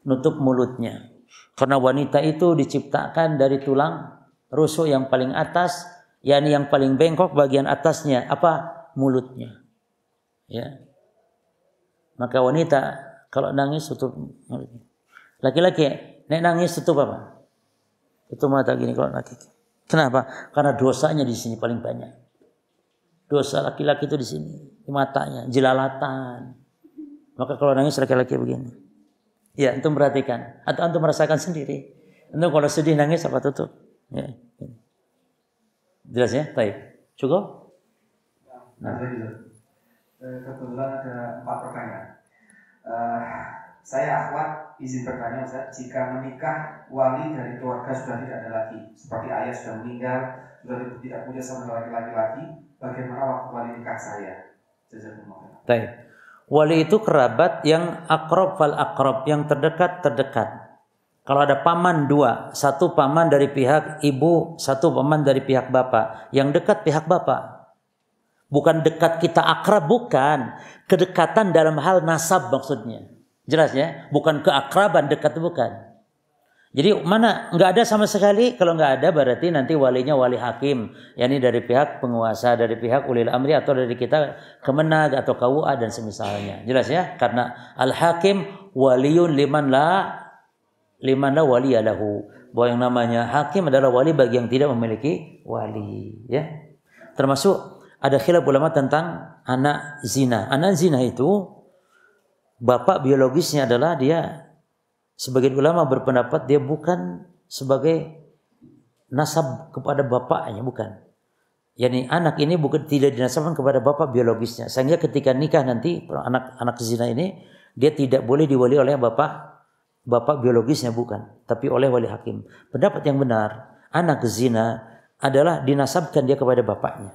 Nutup mulutnya. Karena wanita itu diciptakan dari tulang rusuk yang paling atas, yakni yang paling bengkok bagian atasnya apa? Mulutnya. Ya. Maka wanita kalau nangis tutup mulutnya. Laki-laki nek nangis tutup apa? Tutup mata gini kalau laki. Kenapa? Karena dosanya di sini paling banyak. Dosa laki-laki itu di sini, di matanya, jelalatan. Maka kalau nangis laki-laki begini. Ya, antum perhatikan atau antum merasakan sendiri. Antum kalau sedih nangis apa tutup? Ya. Jelas ya? Baik. Cukup? Nah, kebetulan ada 4 pertanyaan. Saya akhwat izin bertanya Ustaz, jika menikah wali dari keluarga sudah tidak ada lagi, seperti ayah sudah meninggal, sudah tidak punya saudara laki-laki lagi, bagaimana waktu wali nikah saya? Jazakumullah. Baik. Wali itu kerabat yang akrab fal akrab, yang terdekat. Kalau ada paman 2, satu paman dari pihak ibu, satu paman dari pihak bapak. Yang dekat pihak bapak. Bukan dekat kita akrab, bukan. Kedekatan dalam hal nasab maksudnya. Jelas ya? Bukan keakraban, dekat bukan. Jadi mana nggak ada sama sekali. Kalau nggak ada berarti nanti walinya wali hakim, yakni dari pihak penguasa, dari pihak ulil amri atau dari kita Kemenag atau KUA dan semisalnya. Jelas ya? Karena al hakim waliyun liman la waliyalahu. Bahwa yang namanya hakim adalah wali bagi yang tidak memiliki wali. Ya. Termasuk ada khilaf ulama tentang anak zina. Anak zina itu bapak biologisnya adalah dia. Sebagian ulama berpendapat dia bukan sebagai nasab kepada bapaknya, bukan. Yani anak ini bukan tidak dinasabkan kepada bapak biologisnya. Sehingga ketika nikah nanti anak zina ini dia tidak boleh diwali oleh bapak biologisnya, bukan, tapi oleh wali hakim. Pendapat yang benar, anak zina adalah dinasabkan dia kepada bapaknya.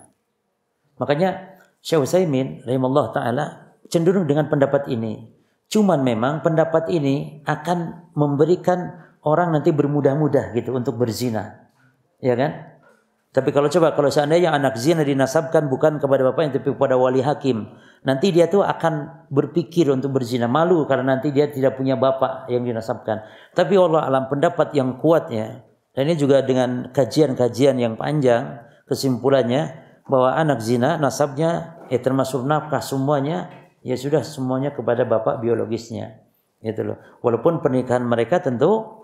Makanya Syekh Utsaimin rahimahullah taala cenderung dengan pendapat ini. Cuman memang pendapat ini akan memberikan orang nanti bermudah-mudah gitu untuk berzina. Ya kan? Tapi kalau seandainya anak zina dinasabkan bukan kepada bapaknya tapi kepada wali hakim, nanti dia tuh akan berpikir untuk berzina, malu karena nanti dia tidak punya bapak yang dinasabkan. Tapi Allah alam pendapat yang kuatnya, dan ini juga dengan kajian-kajian yang panjang, kesimpulannya bahwa anak zina nasabnya termasuk nafkah semuanya ya sudah semuanya kepada bapak biologisnya, gitu loh. Walaupun pernikahan mereka tentu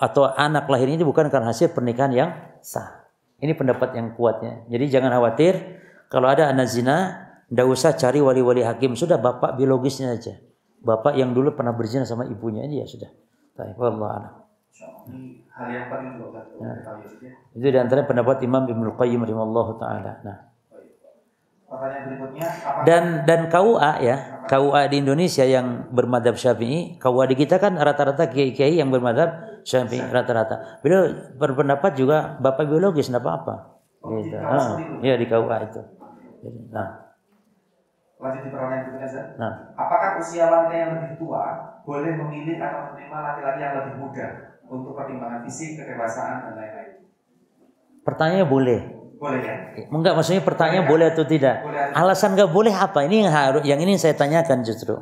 atau anak lahir ini bukan karena hasil pernikahan yang sah. Ini pendapat yang kuatnya. Jadi jangan khawatir kalau ada anak zina, tidak usah cari wali-wali hakim, sudah bapak biologisnya aja. Bapak yang dulu pernah berzina sama ibunya ini ya sudah. Baik, wallahu a'lam. Ini hal yang penting juga. Itu di antara pendapat Imam Ibnu Qayyim rahimahullahu taala. Nah. Pertanyaan berikutnya, dan KUA ya, KUA di Indonesia yang bermadzhab Syafi'i, KUA di kita kan rata-rata kiai-kiai yang bermadzhab Syafi'i rata-rata. Beliau berpendapat juga bapak biologis enggak apa-apa. Gitu. Ya di KUA itu. Nah. Lanjut di pertanyaan berikutnya, Zat. Nah. Apakah usia wanita yang lebih tua boleh memilih atau menerima laki-laki yang lebih muda untuk pertimbangan fisik, kedewasaan dan lain-lain? Pertanyaannya boleh. Boleh ya? Enggak, maksudnya pertanyaan boleh atau tidak? Boleh. Alasan enggak boleh apa? Ini yang ini saya tanyakan justru.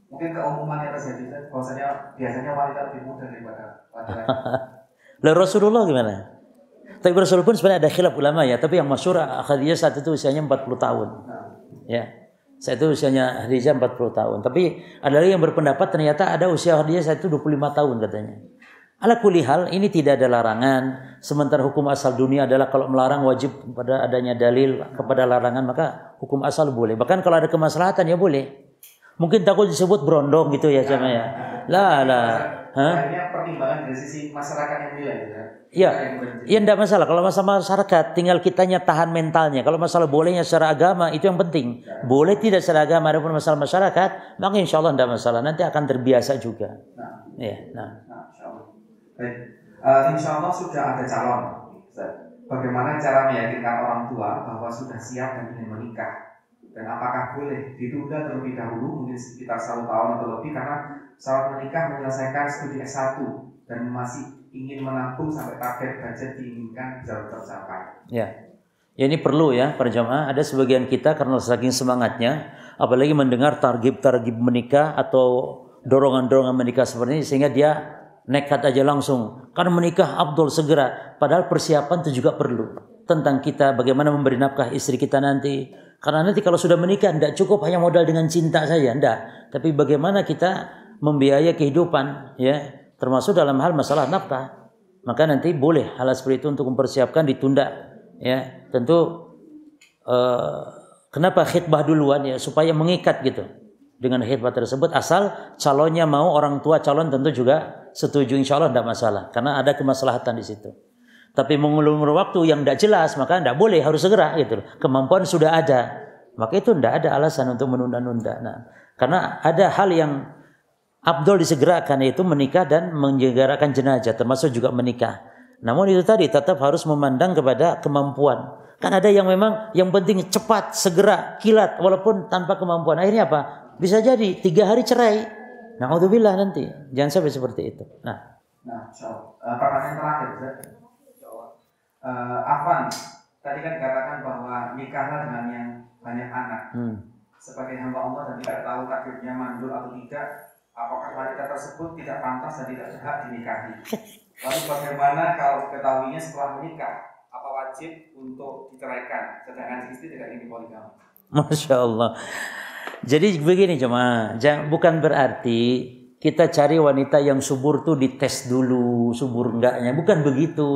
Mungkin keumumannya terjadi, bahwasanya biasanya wanita lebih muda daripada laki-laki. Lalu Rasulullah gimana? Tapi Rasul pun sebenarnya ada khilaf ulama ya, tapi yang masyhur Khadijah saat itu usianya 40 tahun. Ya. Saat itu usianya Khadijah 40 tahun. Tapi ada lagi yang berpendapat ternyata ada usia Khadijah saat itu 25 tahun katanya. Ala kulli hal ini tidak ada larangan. Sementara hukum asal dunia adalah kalau melarang wajib pada adanya dalil kepada larangan, maka hukum asal boleh. Bahkan kalau ada kemaslahatan ya boleh. Mungkin takut disebut berondong gitu ya sama ya. Lah. Ini pertimbangan dari sisi masyarakat yang nilai ya. Iya. Iya enggak masalah kalau masalah masyarakat, tinggal kitanya tahan mentalnya. Kalau masalah bolehnya secara agama itu yang penting. Boleh tidak secara agama, adapun masalah masyarakat, maka insyaallah enggak masalah. Nanti akan terbiasa juga. Iya, nah. Baik. Insya Allah sudah ada calon. Bagaimana cara meyakinkan orang tua bahwa sudah siap dan ingin menikah? Dan apakah boleh ditunda terlebih dahulu, mungkin sekitar 1 tahun atau lebih, karena syarat menikah menyelesaikan studi S1 dan masih ingin menabung sampai target budget diinginkan bisa tercapai. Ya, ini perlu ya para jamaah. Ada sebagian kita karena saking semangatnya, apalagi mendengar targib menikah atau dorongan-dorongan menikah seperti ini, sehingga dia nekat aja langsung. Karena menikah afdol segera. Padahal persiapan itu juga perlu. Tentang kita bagaimana memberi nafkah istri kita nanti. Karena nanti kalau sudah menikah tidak cukup hanya modal dengan cinta saja, tidak. Tapi bagaimana kita membiayai kehidupan, ya, termasuk dalam hal masalah nafkah. Maka nanti boleh hal seperti itu untuk mempersiapkan ditunda, ya. Tentu kenapa khitbah duluan, ya, supaya mengikat gitu dengan khitbah tersebut. Asal calonnya mau, orang tua calon tentu juga setuju, insya Allah tidak masalah, karena ada kemaslahatan di situ. Tapi mengulur waktu yang tidak jelas, maka tidak boleh, harus segera gitu. Kemampuan sudah ada, maka itu tidak ada alasan untuk menunda-nunda. Nah, karena ada hal yang afdol disegerakan, yaitu menikah dan menyegarkan jenazah, termasuk juga menikah. Namun itu tadi tetap harus memandang kepada kemampuan. Kan ada yang memang yang penting cepat, segera, kilat, walaupun tanpa kemampuan. Akhirnya apa? Bisa jadi 3 hari cerai. Na'udzubillah nanti. Jangan sampai seperti itu. Nah, pertanyaan terakhir, Afwan, tadi kan dikatakan bahwa nikahlah dengan yang banyak anak. Sebagai hamba Allah dan tidak tahu takdirnya mandul atau tidak, apakah wanita tersebut tidak pantas dan tidak berhak dinikahi? Lalu bagaimana kalau ketahuinya setelah menikah, apa wajib untuk diceraikan, sedangkan istri tidak ingin poligami? Masya Allah. Jadi begini cuma, bukan berarti kita cari wanita yang subur tuh dites dulu, subur enggaknya, bukan begitu.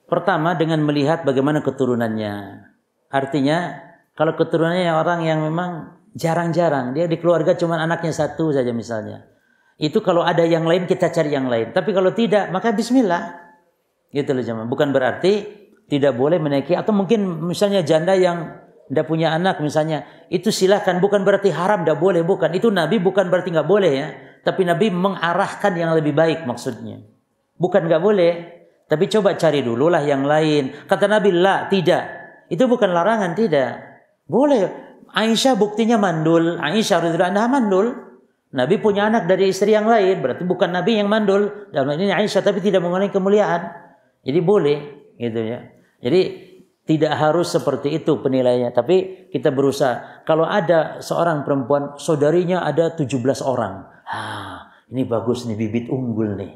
Pertama dengan melihat bagaimana keturunannya. Artinya kalau keturunannya orang yang memang jarang-jarang, dia di keluarga cuma anaknya 1 saja misalnya. Itu kalau ada yang lain kita cari yang lain. Tapi kalau tidak maka bismillah. Gitu loh jemaah. Bukan berarti tidak boleh menaiki, atau mungkin misalnya janda yang tidak punya anak misalnya, itu silahkan, bukan berarti haram, tidak boleh, bukan. Itu Nabi bukan berarti nggak boleh ya. Tapi Nabi mengarahkan yang lebih baik maksudnya. Bukan nggak boleh. Tapi coba cari dululah yang lain. Kata Nabi, la, tidak. Itu bukan larangan, tidak. Boleh. Aisyah buktinya mandul. Aisyah radhiyallahu anha mandul. Nabi punya anak dari istri yang lain. Berarti bukan Nabi yang mandul. Dalam ini Aisyah, tapi tidak mengurangi kemuliaan. Jadi boleh. Gitu ya. Jadi tidak harus seperti itu penilaiannya. Tapi kita berusaha. Kalau ada seorang perempuan, saudarinya ada 17 orang. Ini bagus nih, bibit unggul nih.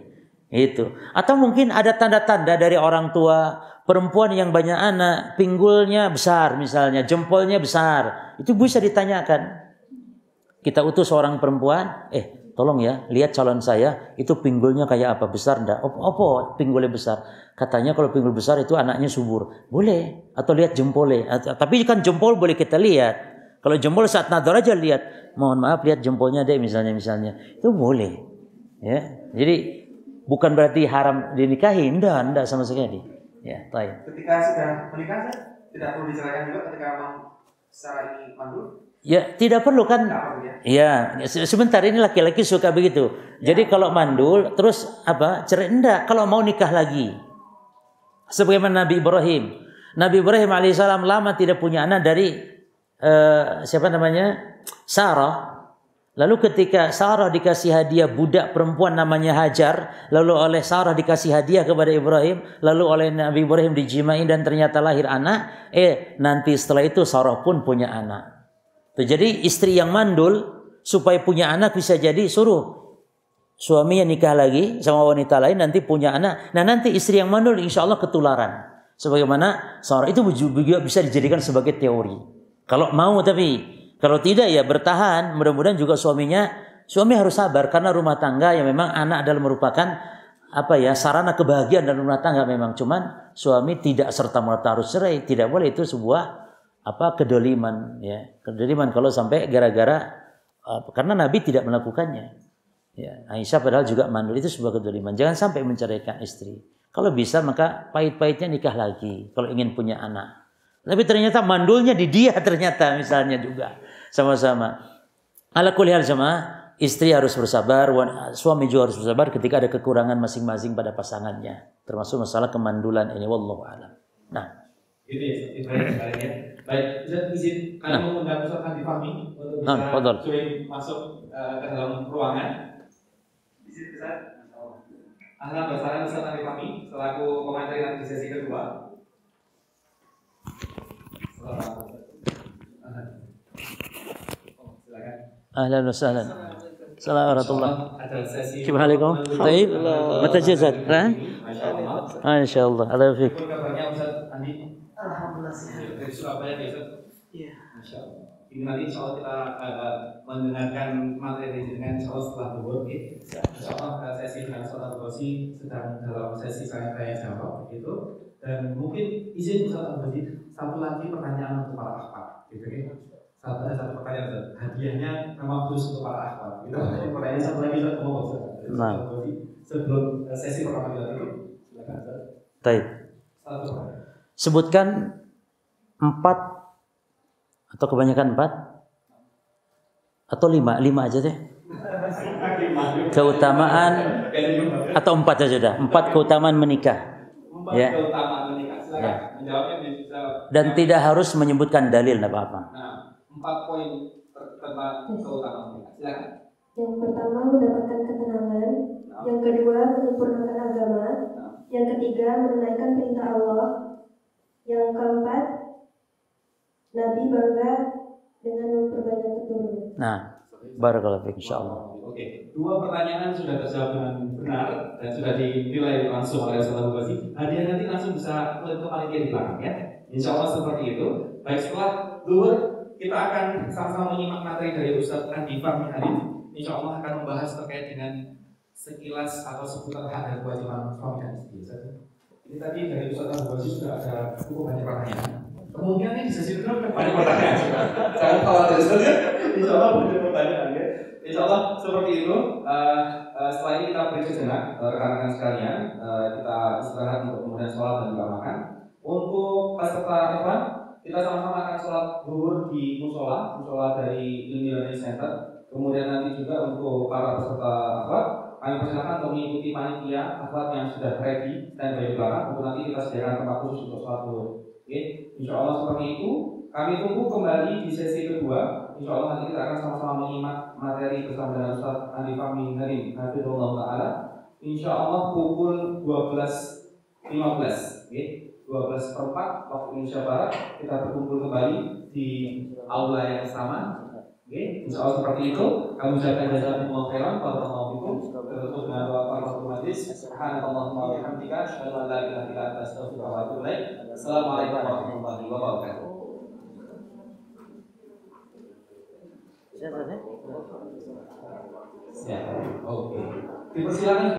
Itu. Atau mungkin ada tanda-tanda dari orang tua, perempuan yang banyak anak, pinggulnya besar misalnya, jempolnya besar. Itu bisa ditanyakan. Kita utus seorang perempuan, tolong ya, lihat calon saya, itu pinggulnya kayak apa, besar enggak? Apa pinggulnya besar? Katanya kalau pinggul besar itu anaknya subur. Boleh. Atau lihat jempolnya. Tapi kan jempol boleh kita lihat. Kalau jempol saat nador aja lihat. Mohon maaf, lihat jempolnya deh misalnya. Itu boleh. Ya. Jadi bukan berarti haram dinikahi, enggak sama sekali. Ya, baik. Ketika sudah menikah, tidak perlu diceraikan juga ketika memang secara ini mandul? Ya, tidak perlu kan? Ya, sebentar, ini laki-laki suka begitu. Jadi kalau mandul terus cerai, enggak, kalau mau nikah lagi. Sebagaimana Nabi Ibrahim. Nabi Ibrahim alaihissalam lama tidak punya anak dari Sarah. Lalu ketika Sarah dikasih hadiah budak perempuan namanya Hajar, lalu oleh Sarah dikasih hadiah kepada Ibrahim, lalu oleh Nabi Ibrahim dijimai dan ternyata lahir anak, nanti setelah itu Sarah pun punya anak. Jadi istri yang mandul supaya punya anak bisa jadi suruh suaminya nikah lagi sama wanita lain, nanti punya anak. Nah nanti istri yang mandul insya Allah ketularan. Sebagaimana Sarah itu juga bisa dijadikan sebagai teori. Kalau mau, tapi kalau tidak ya bertahan. Mudah-mudahan juga suami harus sabar, karena rumah tangga yang memang anak adalah merupakan sarana kebahagiaan dalam rumah tangga memang. Cuman suami tidak serta-merta harus cerai, tidak boleh, itu sebuah kedoliman ya. Kedoliman kalau sampai gara-gara karena Nabi tidak melakukannya. Ya, Aisyah padahal juga mandul, itu sebuah kedoliman. Jangan sampai menceraikan istri. Kalau bisa maka pahit-pahitnya nikah lagi kalau ingin punya anak. Tapi ternyata mandulnya di dia ternyata misalnya juga. Sama-sama. Ala kulli hal jemaah, istri harus bersabar, suami juga harus bersabar ketika ada kekurangan masing-masing pada pasangannya, termasuk masalah kemandulan ini. Wallahu a'lam. Nah, ini ya. Baik, Ustaz izin kami mengundang Ustaz Andi Fahmi untuk bisa join masuk ke dalam ruangan. Izin Ustaz. Ahlan wa sahlan Ustaz Andi Fahmi selaku komentari nanti di sesi kedua. Silakan. Ahlan wa sahlan. Assalamualaikum warahmatullahi wabarakatuh. Baik. Mata jazat, kan? Masyaallah. Allah yafik. Alhamdulillah dari Surabaya ya Ustaz. Iya. Masyaallah. Ini nanti insyaallah kita mendengarkan materi dengan insyaallah setelah zuhur. Insyaallah sesi dengan Ustaz Al-Ghazi sedang dalam sesi saya tanya jawab gitu. Dan mungkin izin Ustaz Al-Ghazi satu lagi pertanyaan untuk para akhwat gitu kan. Satu pertanyaan hadiahnya memang khusus untuk para akhwat. Gitu. Pertanyaan satu lagi Ustaz mau Ustaz. Sebelum sesi pertama kita itu silakan Ustaz. Baik. Sebutkan 4 atau kebanyakan 4 atau 5 aja deh. Keutamaan atau 4 aja dah. 4 keutamaan menikah. 4 keutamaan menikah. Silakan ya. Menjawabnya bisa. Dan tidak harus menyebutkan dalil apa-apa. Nah, 4 poin tentang keutamaan menikah. Silakan. Yang pertama mendapatkan ketenangan, yang kedua menyempurnakan agama, yang ketiga menunaikan perintah Allah. Yang keempat, Nabi bangga dengan memperbanyak keturunan. Nah, barakallahu fiik insyaallah. Oke, 2 pertanyaan sudah terjawab dengan benar dan sudah dinilai langsung oleh Ustaz Al-Ghazi. Hadiah nanti langsung bisa ke panitia di belakang ya. Insyaallah seperti itu. Baik, setelah zuhur kita akan sama-sama menyimak materi dari Ustaz Andi Fahmi hari ini. Insyaallah akan membahas terkait dengan sekilas atau seputar hak dan kewajiban suami dan istri. Ini tadi dari Ustaz Al-Ghazi sudah ada cukup banyak pertanyaan. Kemungkinan ini di sesi kedua banyak pertanyaan. Jangan khawatir saja. Insyaallah banyak pertanyaan ya. Insyaallah seperti itu. Setelah ini kita beri sejenak rekan-rekan sekalian. Kita istirahat untuk kemudian sholat dan juga makan. Untuk peserta Evan, kita sama-sama akan sholat zuhur di musola dari Ilmi Learning Center. Kemudian nanti juga untuk para peserta akhwat, kami persilakan untuk mengikuti panitia akhwat yang sudah ready dan dari belakang untuk nanti kita sediakan tempat khusus untuk sholat zuhur. Oke, insyaallah seperti itu. Kami tunggu kembali di sesi kedua. Insyaallah nanti kita akan sama-sama menyimak materi bersama dengan Ustaz Andi Fahmi Harim Hafizullah Ta'ala. Insyaallah pukul 12.15. Oke, 12:04 waktu Indonesia Barat kita berkumpul kembali di aula yang sama. Oke, insyaallah seperti itu. Kami ucapkan jazakumullah khairan, barakallahu fikum. Tertutup dengan doa kafaratul majlis. Subhanallahumma wa bihamdika, asyhadu an la ilaha illa anta, astaghfiruka wa atubu ilaik. Assalamualaikum warahmatullahi wabarakatuh. Ya, oke. Dipersilakan.